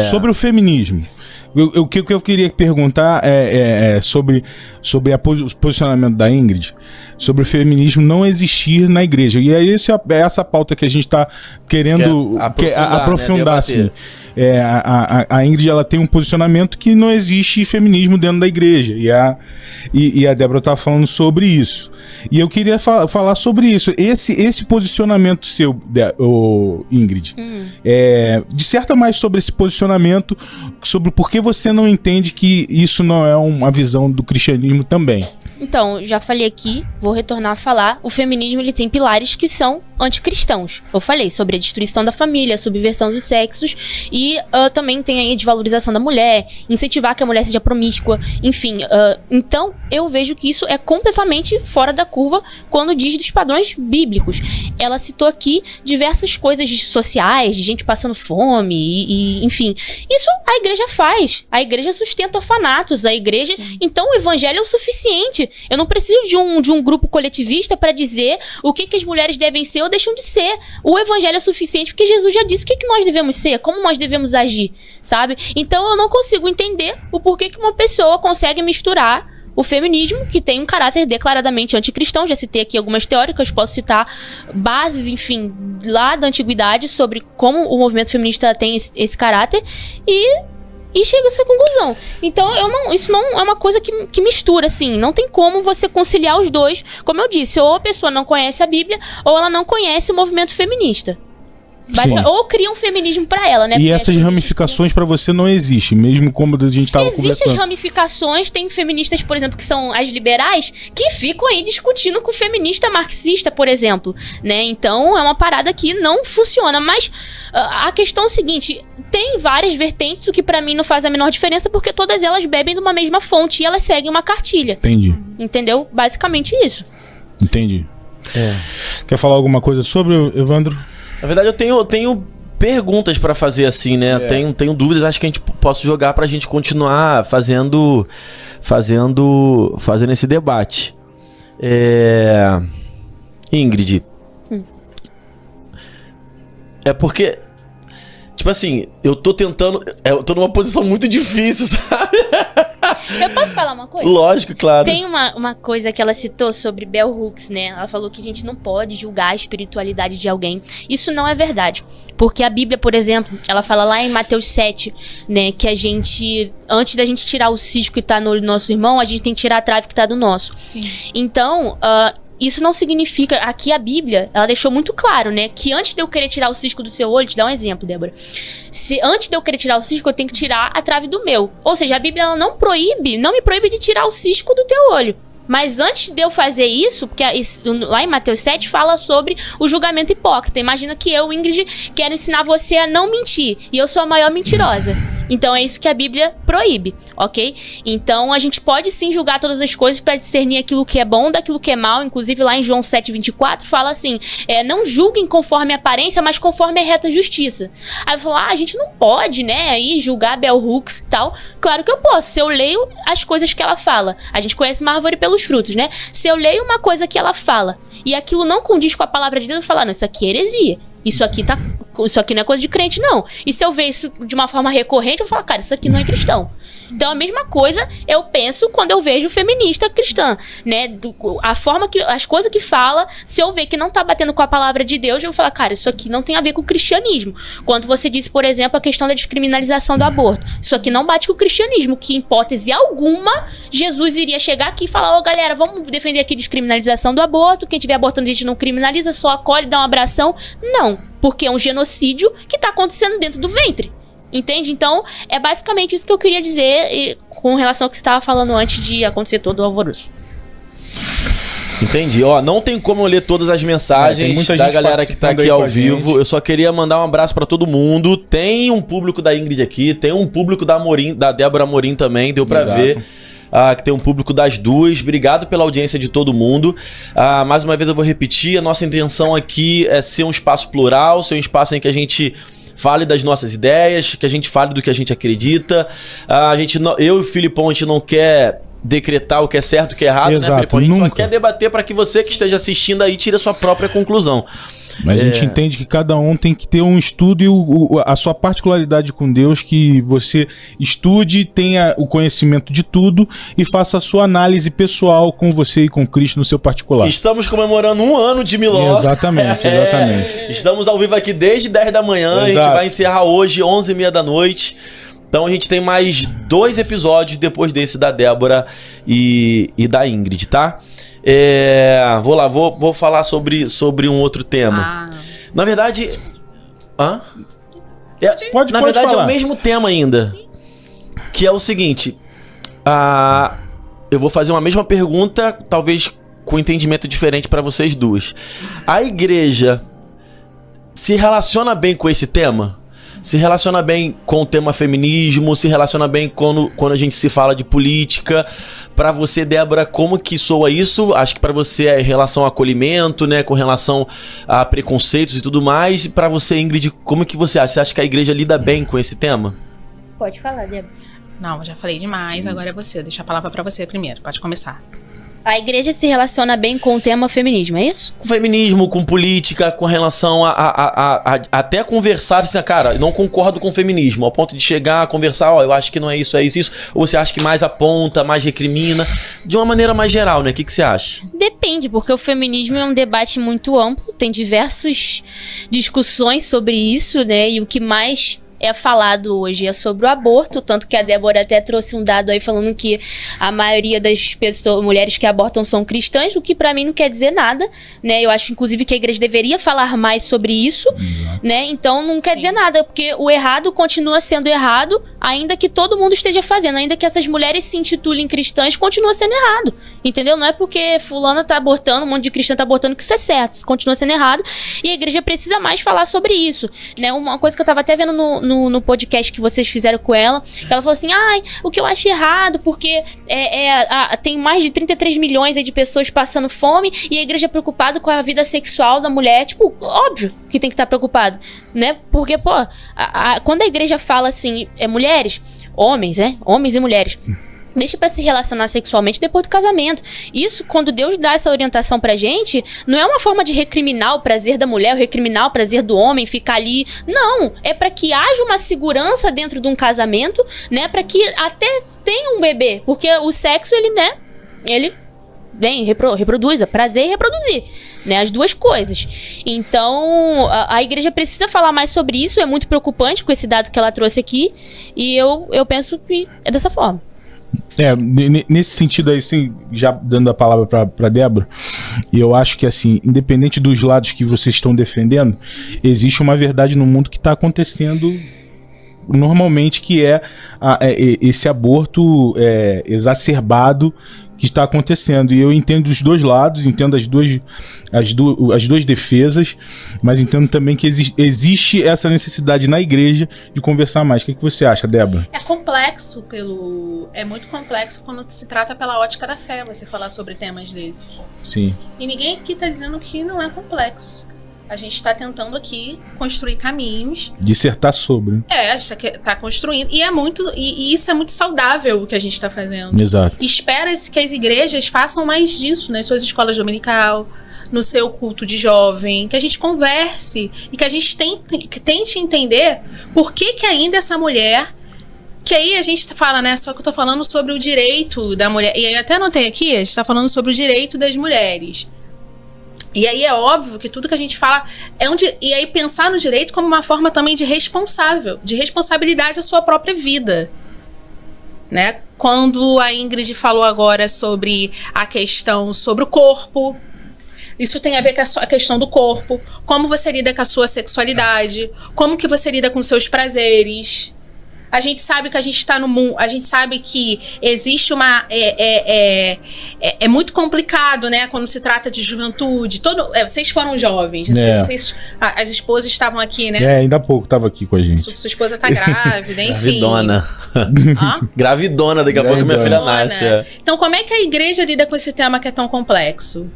Sobre o feminismo. O que eu queria perguntar é sobre o posicionamento da Ingrid, sobre o feminismo não existir na igreja. E aí essa pauta que a gente está querendo aprofundar, né? Assim. A Ingrid, ela tem um posicionamento que não existe feminismo dentro da igreja. E a Débora tá falando sobre isso. E eu queria falar sobre isso. Esse posicionamento seu, Ingrid, disserta mais sobre esse posicionamento, sobre por que você não entende que isso não é uma visão do cristianismo também. Então, já falei aqui, vou retornar a falar. O feminismo, ele tem pilares que são anticristãos. Eu falei sobre a destruição da família, a subversão dos sexos e também tem aí a desvalorização da mulher, incentivar que a mulher seja promíscua, enfim. Então, eu vejo que isso é completamente fora da curva quando diz dos padrões bíblicos. Ela citou aqui diversas coisas sociais, de gente passando fome e enfim. Isso a igreja faz. A igreja sustenta orfanatos, a igreja... Sim. Então, o evangelho é o suficiente. Eu não preciso de um grupo coletivista para dizer o que as mulheres devem ser ou deixam de ser. O evangelho é suficiente porque Jesus já disse o que nós devemos ser, como nós devemos agir, sabe? Então, eu não consigo entender o porquê que uma pessoa consegue misturar o feminismo, que tem um caráter declaradamente anticristão. Já citei aqui algumas teóricas, posso citar bases, enfim, lá da antiguidade sobre como o movimento feminista tem esse caráter e chega a essa conclusão. Então, isso não é uma coisa que mistura, assim. Não tem como você conciliar os dois. Como eu disse, ou a pessoa não conhece a Bíblia, ou ela não conhece o movimento feminista. Ou cria um feminismo pra ela, né? E essas ramificações pra você não existem, mesmo como a gente tava conversando. Existem as ramificações, tem feministas, por exemplo, que são as liberais, que ficam aí discutindo com o feminista marxista, por exemplo, né? Então, é uma parada que não funciona. Mas a questão é o seguinte, tem várias vertentes, o que pra mim não faz a menor diferença, porque todas elas bebem de uma mesma fonte e elas seguem uma cartilha. Entendi. Entendeu? Basicamente isso. Entendi. Quer falar alguma coisa sobre, Evandro? Na verdade, eu tenho perguntas pra fazer assim, né? Tenho dúvidas, acho que a gente posso jogar pra gente continuar fazendo esse debate. Ingrid. É porque, tipo assim, eu tô numa posição muito difícil, sabe? Eu posso falar uma coisa? Lógico, claro. Tem uma coisa que ela citou sobre Bell Hooks, né? Ela falou que a gente não pode julgar a espiritualidade de alguém. Isso não é verdade. Porque a Bíblia, por exemplo, ela fala lá em Mateus 7, né? Que a gente, antes da gente tirar o cisco que tá no olho do nosso irmão, a gente tem que tirar a trave que tá do nosso. Sim. Então, isso não significa... Aqui a Bíblia, ela deixou muito claro, né? Que antes de eu querer tirar o cisco do seu olho... Te dá um exemplo, Débora. Antes de eu querer tirar o cisco, eu tenho que tirar a trave do meu. Ou seja, a Bíblia ela não me proíbe de tirar o cisco do teu olho. Mas antes de eu fazer isso, porque lá em Mateus 7 fala sobre o julgamento hipócrita. Imagina que eu, Ingrid, quero ensinar você a não mentir. E eu sou a maior mentirosa. Então é isso que a Bíblia proíbe, ok? Então a gente pode sim julgar todas as coisas para discernir aquilo que é bom daquilo que é mal. Inclusive lá em João 7,24 fala assim, não julguem conforme a aparência, mas conforme a reta justiça. Aí eu falo, a gente não pode, né, aí julgar Bell Hooks e tal. Claro que eu posso, se eu leio as coisas que ela fala. A gente conhece uma árvore pelos frutos, né? Se eu leio uma coisa que ela fala e aquilo não condiz com a palavra de Deus, eu falo, não, isso aqui é heresia. Isso aqui não é coisa de crente, não. E se eu ver isso de uma forma recorrente, eu falo, cara, isso aqui não é cristão. Então, a mesma coisa eu penso quando eu vejo feminista cristã, né? A forma que... As coisas que fala, se eu ver que não tá batendo com a palavra de Deus, eu vou falar, cara, isso aqui não tem a ver com o cristianismo. Quando você disse, por exemplo, a questão da descriminalização do aborto. Isso aqui não bate com o cristianismo, que em hipótese alguma, Jesus iria chegar aqui e falar, galera, vamos defender aqui a descriminalização do aborto, quem estiver abortando a gente não criminaliza, só acolhe, dá um abração. Não, porque é um genocídio que tá acontecendo dentro do ventre. Entende? Então, é basicamente isso que eu queria dizer com relação ao que você estava falando antes de acontecer todo o alvoroço. Entendi. Não tem como eu ler todas as mensagens da galera que tá aqui ao vivo. Eu só queria mandar um abraço pra todo mundo. Tem um público da Ingrid aqui, tem um público da Débora Amorim também, deu pra ver. Que tem um público das duas. Obrigado pela audiência de todo mundo. Mais uma vez eu vou repetir, a nossa intenção aqui é ser um espaço plural, ser um espaço em que a gente fale das nossas ideias, que a gente fale do que a gente acredita. Eu e o Filipão, a gente não quer decretar o que é certo e o que é errado, exato, né, Filipão? A gente nunca. só quer debater para que você que esteja assistindo aí tire a sua própria conclusão. Mas a gente entende que cada um tem que ter um estudo e a sua particularidade com Deus, que você estude, tenha o conhecimento de tudo e faça a sua análise pessoal com você e com Cristo no seu particular. Estamos comemorando 1 ano de Miló. Exatamente. Estamos ao vivo aqui desde 10 da manhã, Exato. A gente vai encerrar hoje 11h30 da noite. Então a gente tem mais 2 episódios depois desse da Débora e da Ingrid, tá? Vou falar sobre um outro tema. Na verdade... Pode falar. é o mesmo tema ainda. Sim. Que é o seguinte. Eu vou fazer uma mesma pergunta, talvez com entendimento diferente para vocês duas. A igreja se relaciona bem com esse tema? Se relaciona bem com o tema feminismo? Se relaciona bem quando a gente se fala de política? Pra você, Débora, como que soa isso? Acho que pra você é em relação ao acolhimento, né? Com relação a preconceitos e tudo mais. E pra você, Ingrid, como que você acha? Você acha que a igreja lida bem com esse tema? Pode falar, Débora. Não, eu já falei demais, agora é você. Deixa a palavra pra você primeiro, pode começar. A igreja se relaciona bem com o tema feminismo, é isso? Com feminismo, com política, com relação a até conversar assim, cara, eu não concordo com o feminismo, ao ponto de chegar a conversar, eu acho que não é isso, é isso, ou você acha que mais aponta, mais recrimina, de uma maneira mais geral, né? O que você acha? Depende, porque o feminismo é um debate muito amplo, tem diversas discussões sobre isso, né? E o que mais é falado hoje é sobre o aborto, tanto que a Débora até trouxe um dado aí falando que a maioria das mulheres que abortam são cristãs, o que pra mim não quer dizer nada, né? Eu acho inclusive que a igreja deveria falar mais sobre isso, né? Então não quer dizer nada, porque o errado continua sendo errado, ainda que todo mundo esteja fazendo, ainda que essas mulheres se intitulem cristãs, continua sendo errado, entendeu? Não é porque fulana tá abortando, um monte de cristã tá abortando que isso é certo, continua sendo errado, e a igreja precisa mais falar sobre isso, né? Uma coisa que eu tava até vendo no podcast que vocês fizeram com ela falou assim, o que eu acho errado, porque tem mais de 33 milhões aí de pessoas passando fome, e a igreja é preocupada com a vida sexual da mulher, tipo, óbvio que tem que estar preocupado, né? Porque, quando a igreja fala assim, mulheres, homens, né? Homens e mulheres, Deixa pra se relacionar sexualmente depois do casamento. Isso, quando Deus dá essa orientação pra gente, não é uma forma de recriminar o prazer da mulher, ou recriminar o prazer do homem, ficar ali. Não, é pra que haja uma segurança dentro de um casamento, né? Pra que até tenha um bebê. Porque o sexo, ele, né? Ele vem, reproduz, é prazer e reproduzir, né? As duas coisas. Então, a igreja precisa falar mais sobre isso. É muito preocupante com esse dado que ela trouxe aqui. E eu penso que é dessa forma. Nesse sentido aí, assim, já dando a palavra pra Débora, eu acho que, assim, independente dos lados que vocês estão defendendo, existe uma verdade no mundo que está acontecendo normalmente, que é esse aborto exacerbado que está acontecendo. E eu entendo dos dois lados, entendo as duas defesas, mas entendo também que existe essa necessidade na igreja de conversar mais. O que você acha, Débora? É muito complexo quando se trata pela ótica da fé, você falar sobre temas desses. Sim. E ninguém aqui está dizendo que não é complexo. A gente está tentando aqui construir caminhos. Dissertar sobre. A gente está construindo. E isso é muito saudável o que a gente está fazendo. Exato. Espera-se que as igrejas façam mais disso nas suas escolas dominical, no seu culto de jovem, que a gente converse e que a gente tente entender por que ainda essa mulher. Que aí a gente fala, né? Só que eu tô falando sobre o direito da mulher. E aí até anotei aqui, a gente tá falando sobre o direito das mulheres. E aí é óbvio que tudo que a gente fala e aí pensar no direito como uma forma também de responsabilidade da sua própria vida, né? Quando a Ingrid falou agora sobre a questão sobre o corpo, isso tem a ver com a questão do corpo, como você lida com a sua sexualidade, como que você lida com os seus prazeres. A gente sabe que a gente está no mundo, a gente sabe que existe uma... É muito complicado, né? Quando se trata de juventude. Vocês foram jovens, as esposas estavam aqui, né? Ainda há pouco estava aqui com a gente. Sua esposa tá grávida, enfim. Gravidona. Gravidona, daqui a pouco minha filha nasce. Então, como é que a igreja lida com esse tema que é tão complexo?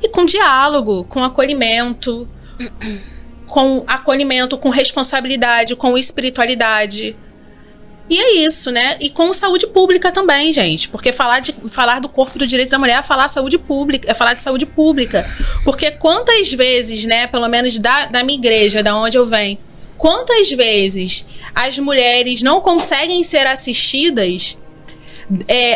E com diálogo, com acolhimento... com responsabilidade, com espiritualidade. E é isso, né? E com saúde pública também, gente. Porque falar do corpo do direito da mulher é falar saúde pública, é falar de saúde pública. Porque quantas vezes, né, pelo menos da minha igreja, da onde eu venho, quantas vezes as mulheres não conseguem ser assistidas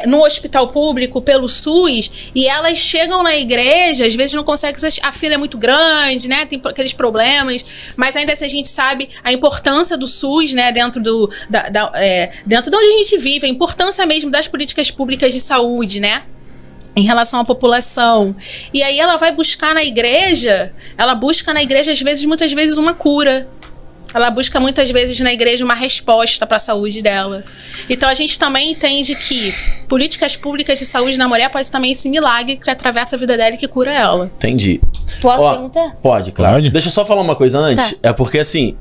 no hospital público, pelo SUS, e elas chegam na igreja, às vezes não conseguem, a fila é muito grande, né, tem aqueles problemas, mas ainda assim a gente sabe a importância do SUS, né, dentro dentro de onde a gente vive, a importância mesmo das políticas públicas de saúde, né, em relação à população. E aí ela vai buscar na igreja, muitas vezes uma cura. Ela busca muitas vezes na igreja uma resposta para a saúde dela. Então a gente também entende que políticas públicas de saúde na mulher pode ser também esse milagre que atravessa a vida dela e que cura ela. Entendi. Posso perguntar? Pode, claro. Pode? Deixa eu só falar uma coisa antes. Tá. É porque assim,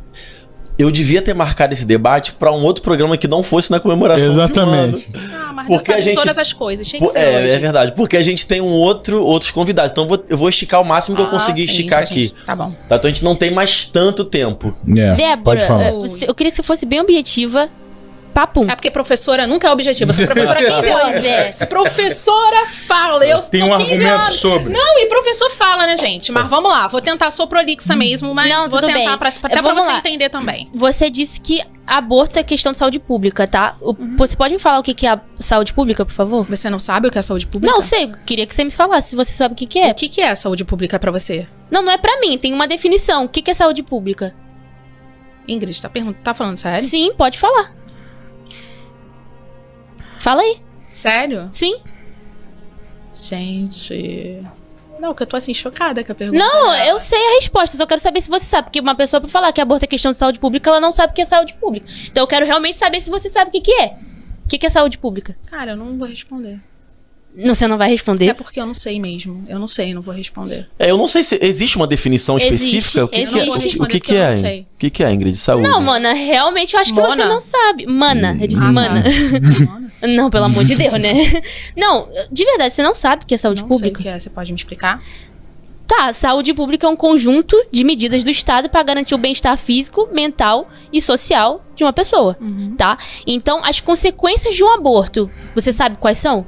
eu devia ter marcado esse debate para um outro programa que não fosse na comemoração. Exatamente. De um ano. Mas porque não a gente todas as coisas, tinha que ser hoje. É verdade, porque a gente tem outros convidados. Então eu vou esticar o máximo que eu conseguir esticar aqui. Gente, tá bom. Tá, então a gente não tem mais tanto tempo. Débora, pode falar. eu queria que você fosse bem objetiva. Papum. É porque professora nunca é objetiva. Eu sou professora há 15 anos. Pois é. Se professora fala, eu Tem sou um 15 argumento anos. sobre. Não, e professor fala, né, gente? Mas vamos lá, vou tentar, sou prolixa mesmo, mas Não, vou tudo tentar bem. até pra Vamos você lá. entender também. Você disse que aborto é questão de saúde pública, tá? Você pode me falar o que é a saúde pública, por favor? Você não sabe o que é saúde pública? Não, sei. Eu queria que você me falasse se você sabe o que é. O que é saúde pública pra você? Não é pra mim. Tem uma definição. O que é saúde pública? Ingrid, tá falando sério? Sim, pode falar. Fala aí. Sério? Sim. Gente... Não, que eu tô assim chocada com a pergunta. Não, eu sei a resposta. Só quero saber se você sabe. Porque uma pessoa pra falar que aborto é questão de saúde pública, ela não sabe o que é saúde pública. Então eu quero realmente saber se você sabe o que é. O que é saúde pública? Cara, eu não vou responder. Não, você não vai responder? É porque eu não sei mesmo. Eu não sei, não vou responder. Eu não sei se existe uma definição específica. Existe. O que é? O que é, Ingrid? Saúde? Não, Mana, realmente eu acho que Mona? você não sabe. Mana, eu disse Mana. Tá. Não, pelo amor de Deus, né? Não, de verdade, você não sabe o que é saúde Não pública? sei o que é. Você pode me explicar? Tá, saúde pública é um conjunto de medidas do Estado para garantir o bem-estar físico, mental e social de uma pessoa, tá? Então, as consequências de um aborto, você sabe quais são?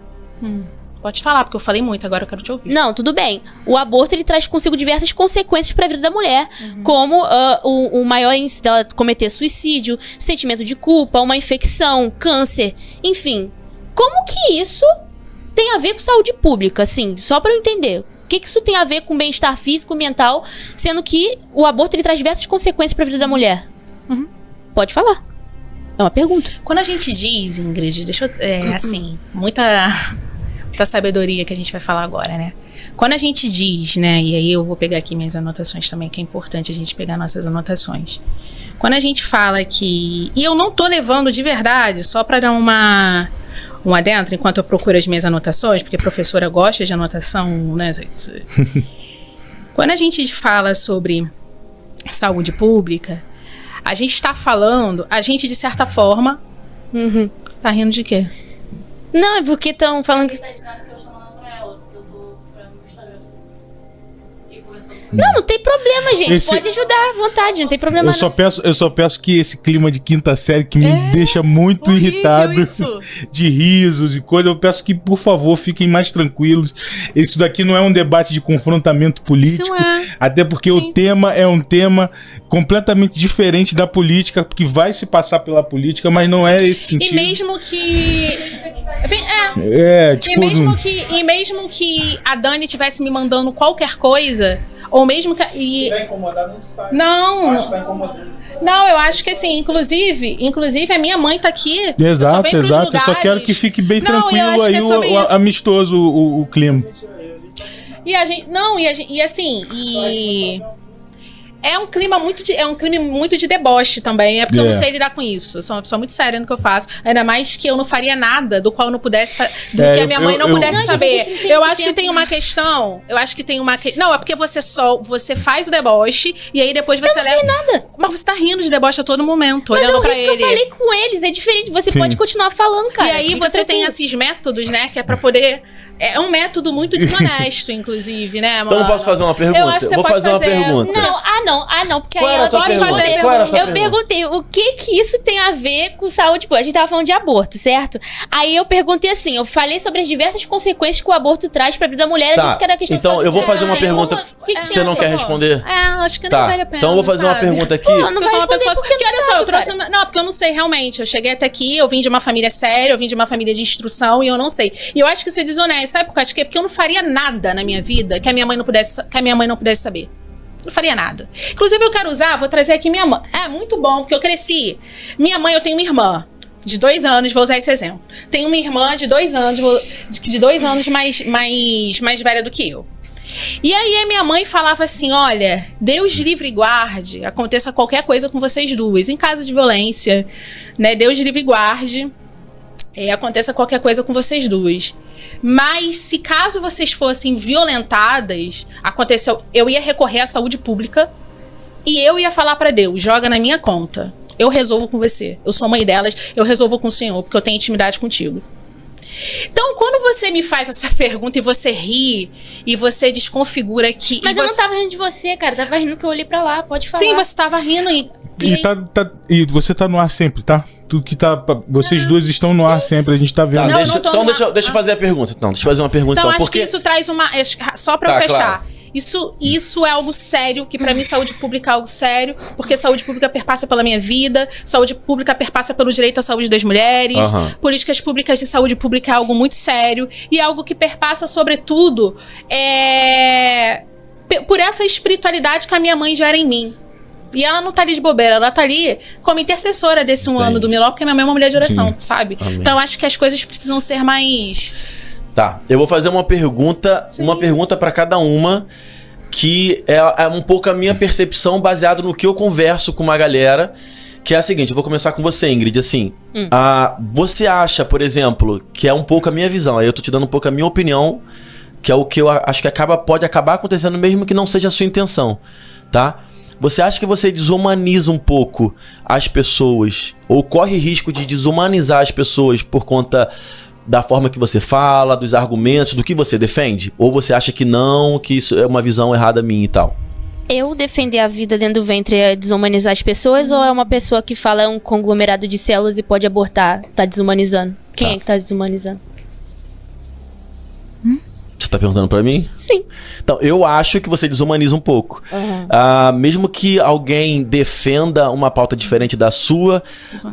Pode falar, porque eu falei muito, agora eu quero te ouvir. Não, tudo bem. O aborto, ele traz consigo diversas consequências para a vida da mulher, como o maior índice dela cometer suicídio, sentimento de culpa, uma infecção, câncer, enfim. Como que isso tem a ver com saúde pública, assim? Só para eu entender. O que isso tem a ver com bem-estar físico, mental, sendo que o aborto, ele traz diversas consequências para a vida da mulher? Pode falar. É uma pergunta. Quando a gente diz, Ingrid, deixa eu... assim, muita sabedoria que a gente vai falar agora, né? Quando a gente diz, né? E aí eu vou pegar aqui minhas anotações também, que é importante a gente pegar nossas anotações. Quando a gente fala que... E eu não tô levando de verdade, só para dar um adentro, enquanto eu procuro as minhas anotações, porque a professora gosta de anotação, né? Quando a gente fala sobre saúde pública, a gente está falando, a gente, de certa forma... Tá rindo de quê? Não, é porque estão falando que... Não tem problema, gente. Pode ajudar à vontade, não tem problema eu só peço que esse clima de quinta série que me deixa muito irritado, de risos e coisa, eu peço que, por favor, fiquem mais tranquilos. Isso daqui não é um debate de confrontamento político, até porque o tema é um tema completamente diferente da política, que vai se passar pela política, mas não é esse sentido. E mesmo que... E mesmo que a Dani tivesse me mandando qualquer coisa, ou mesmo que... Se vai incomodar, não sai. Não, eu acho que assim, inclusive a minha mãe tá aqui. Exato. Eu só quero que fique bem tranquilo aí, amistoso o clima. É um clima muito de deboche também. É porque eu não sei lidar com isso. Eu sou uma pessoa muito séria no que eu faço. Ainda mais que eu não faria nada do qual eu não pudesse que a minha mãe não pudesse saber. Eu acho que tem uma questão. Não, é porque você faz o deboche e aí depois você leva. Eu não fiz nada. Mas você tá rindo de deboche a todo momento, mas olhando pra ele. Mas eu falei com eles, é diferente. Você pode continuar falando, cara. E aí você tem esses métodos, né, que é pra poder... É um método muito desonesto, inclusive, né, mano? Então eu posso fazer uma pergunta? Eu acho que você vou fazer uma pergunta. Não, porque Qual aí era a tua pode pergunta? fazer Qual era a sua eu pergunta? perguntei o que isso tem a ver com saúde pública. A gente tava falando de aborto, certo? Aí eu perguntei assim, eu falei sobre as diversas consequências que o aborto traz pra vida da mulher. Eu disse que era questão então eu vou fazer uma pergunta. Que Você não quer responder? Acho que não vale a pena. Então eu vou fazer uma pergunta aqui. Não eu sou uma pessoa porque que, olha só, eu trouxe... Não, porque eu não sei realmente. Eu cheguei até aqui, eu vim de uma família séria, eu vim de uma família de instrução e eu não sei. E eu acho que isso é desonesto, sabe por quê? Porque eu não faria nada na minha vida que a minha mãe não pudesse saber. Não faria nada. Inclusive, vou trazer aqui minha mãe. É muito bom, porque eu cresci. Minha mãe, eu tenho uma irmã de 2 anos, vou usar esse exemplo. Tenho uma irmã de 2 anos, de 2 anos mais velha do que eu. E aí a minha mãe falava assim, olha, Deus livre e guarde, aconteça qualquer coisa com vocês duas, em caso de violência, né? Deus livre e guarde, aconteça qualquer coisa com vocês duas. Mas se caso vocês fossem violentadas, eu ia recorrer à saúde pública e eu ia falar pra Deus, joga na minha conta. Eu resolvo com você. Eu sou mãe delas, eu resolvo com o Senhor, porque eu tenho intimidade contigo. Então, quando você me faz essa pergunta e você ri e você desconfigura que... Mas eu não tava rindo de você, cara. Tava rindo que eu olhei pra lá, pode falar. Sim, você tava rindo e você tá no ar sempre, tá? Tudo que tá... Vocês duas estão no ar sempre, a gente tá vendo. Deixa eu fazer a pergunta. Não, deixa eu fazer uma pergunta. Então, acho que isso traz uma... Só pra eu fechar. Claro. Isso é algo sério, que pra mim saúde pública é algo sério, porque saúde pública perpassa pela minha vida, saúde pública perpassa pelo direito à saúde das mulheres, políticas públicas de saúde pública é algo muito sério, e algo que perpassa, sobretudo, por essa espiritualidade que a minha mãe gera em mim. E ela não tá ali de bobeira, ela tá ali como intercessora desse ano do Miló, porque minha mãe é uma mulher de oração, sabe? Amém. Então eu acho que as coisas precisam ser mais... Tá, eu vou fazer uma pergunta para cada uma, que é um pouco a minha percepção baseada no que eu converso com uma galera, que é a seguinte, eu vou começar com você, Ingrid, assim, você acha, por exemplo, que é um pouco a minha visão, aí eu tô te dando um pouco a minha opinião, que é o que eu acho que pode acabar acontecendo mesmo que não seja a sua intenção, tá? Você acha que você desumaniza um pouco as pessoas, ou corre risco de desumanizar as pessoas por conta da forma que você fala, dos argumentos, do que você defende? Ou você acha que não, que isso é uma visão errada minha e tal? Eu defender a vida dentro do ventre é desumanizar as pessoas, ou é uma pessoa que fala é um conglomerado de células e pode abortar, tá desumanizando? Quem é que tá desumanizando? Você tá perguntando pra mim? Sim. Então, eu acho que você desumaniza um pouco. Mesmo que alguém defenda uma pauta diferente da sua,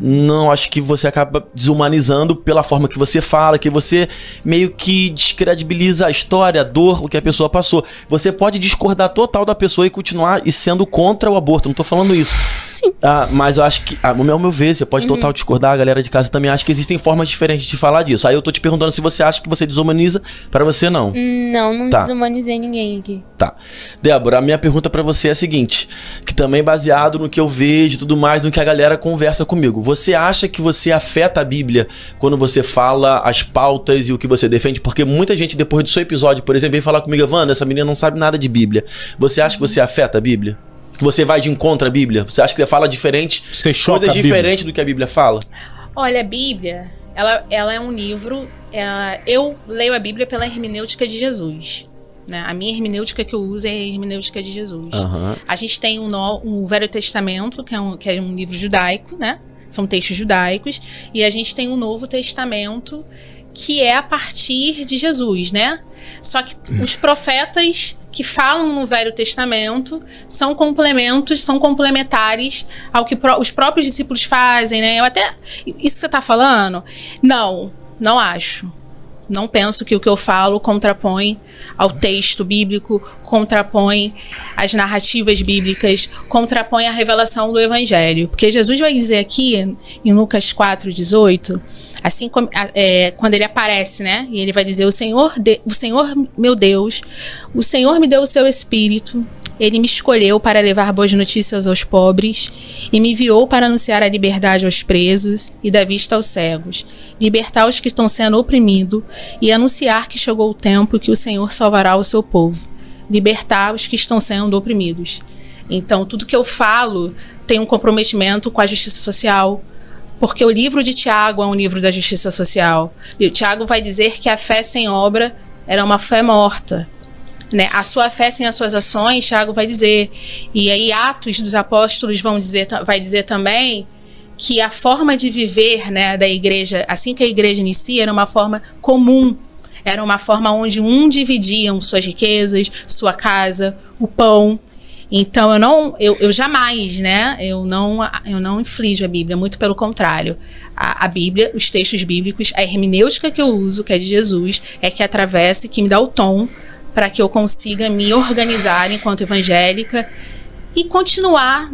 não acho que você acaba desumanizando pela forma que você fala, que você meio que descredibiliza a história, a dor, o que a pessoa passou. Você pode discordar total da pessoa e continuar sendo contra o aborto, não tô falando isso. Sim. Mas eu acho que, ao meu ver, você pode total discordar, a galera de casa também acha que existem formas diferentes de falar disso. Aí eu tô te perguntando se você acha que você desumaniza, pra você não. Não Tá. desumanizei ninguém aqui. Tá. Débora, a minha pergunta pra você é a seguinte, que também baseado no que eu vejo e tudo mais, no que a galera conversa comigo. Você acha que você afeta a Bíblia quando você fala as pautas e o que você defende? Porque muita gente, depois do seu episódio, por exemplo, vem falar comigo, Wanda, essa menina não sabe nada de Bíblia. Você acha que você afeta a Bíblia? Que você vai de encontro à Bíblia? Você acha que você fala diferente, Você choca coisas a Bíblia? diferentes do que a Bíblia fala? Olha, a Bíblia, ela é um livro. Eu leio a Bíblia pela hermenêutica de Jesus. Né? A minha hermenêutica que eu uso é a hermenêutica de Jesus. A gente tem o Velho Testamento, que é um livro judaico, né? São textos judaicos. E a gente tem o Novo Testamento, que é a partir de Jesus, né? Só que os profetas que falam no Velho Testamento são complementos, são complementares ao que os próprios discípulos fazem, né? Isso que você está falando? Não acho. Não penso que o que eu falo contrapõe ao texto bíblico, contrapõe as narrativas bíblicas, contrapõe a revelação do Evangelho. Porque Jesus vai dizer aqui, em Lucas 4:18, assim como, quando ele aparece, né? E ele vai dizer, o Senhor meu Deus, o Senhor me deu o seu Espírito, Ele me escolheu para levar boas notícias aos pobres e me enviou para anunciar a liberdade aos presos e dar vista aos cegos, libertar os que estão sendo oprimidos e anunciar que chegou o tempo que o Senhor salvará o seu povo, libertar os que estão sendo oprimidos. Então, tudo que eu falo tem um comprometimento com a justiça social, porque o livro de Tiago é um livro da justiça social. E o Tiago vai dizer que a fé sem obra era uma fé morta. Né? A sua fé sem as suas ações, Tiago vai dizer. E aí Atos dos Apóstolos vai dizer também que a forma de viver, né, da igreja, assim que a igreja inicia, era uma forma comum. Era uma forma onde dividia suas riquezas, sua casa, o pão. Então eu jamais, né, eu não inflijo a Bíblia, muito pelo contrário. A Bíblia, os textos bíblicos, a hermenêutica que eu uso, que é de Jesus, é que atravessa e que me dá o tom para que eu consiga me organizar enquanto evangélica e continuar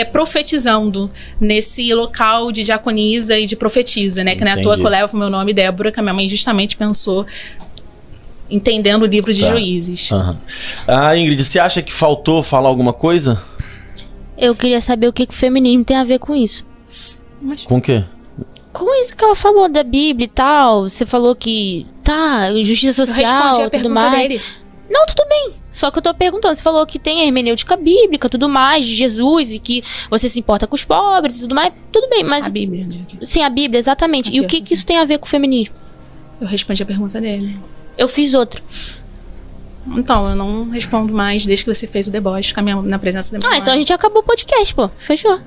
profetizando nesse local de diaconisa e de profetisa, né? Que não é à toa que eu levo o meu nome Débora, que a minha mãe justamente pensou entendendo o livro de Juízes. Ingrid, você acha que faltou falar alguma coisa? Eu queria saber o que o feminismo tem a ver com isso. Com o quê? Com isso que ela falou da Bíblia e tal. Você falou que justiça social, eu respondi a tudo pergunta mais. dele. Não, tudo bem. Só que eu tô perguntando, você falou que tem a hermenêutica bíblica, tudo mais, de Jesus, e que você se importa com os pobres e tudo mais. Tudo bem, mas... A Bíblia. Sim, a Bíblia, exatamente. Aqui, e o que isso tem a ver com o feminismo? Eu respondi a pergunta dele. Eu fiz outra. Então, eu não respondo mais desde que você fez o deboche na presença da minha mãe. Então a gente acabou o podcast, pô. Fechou.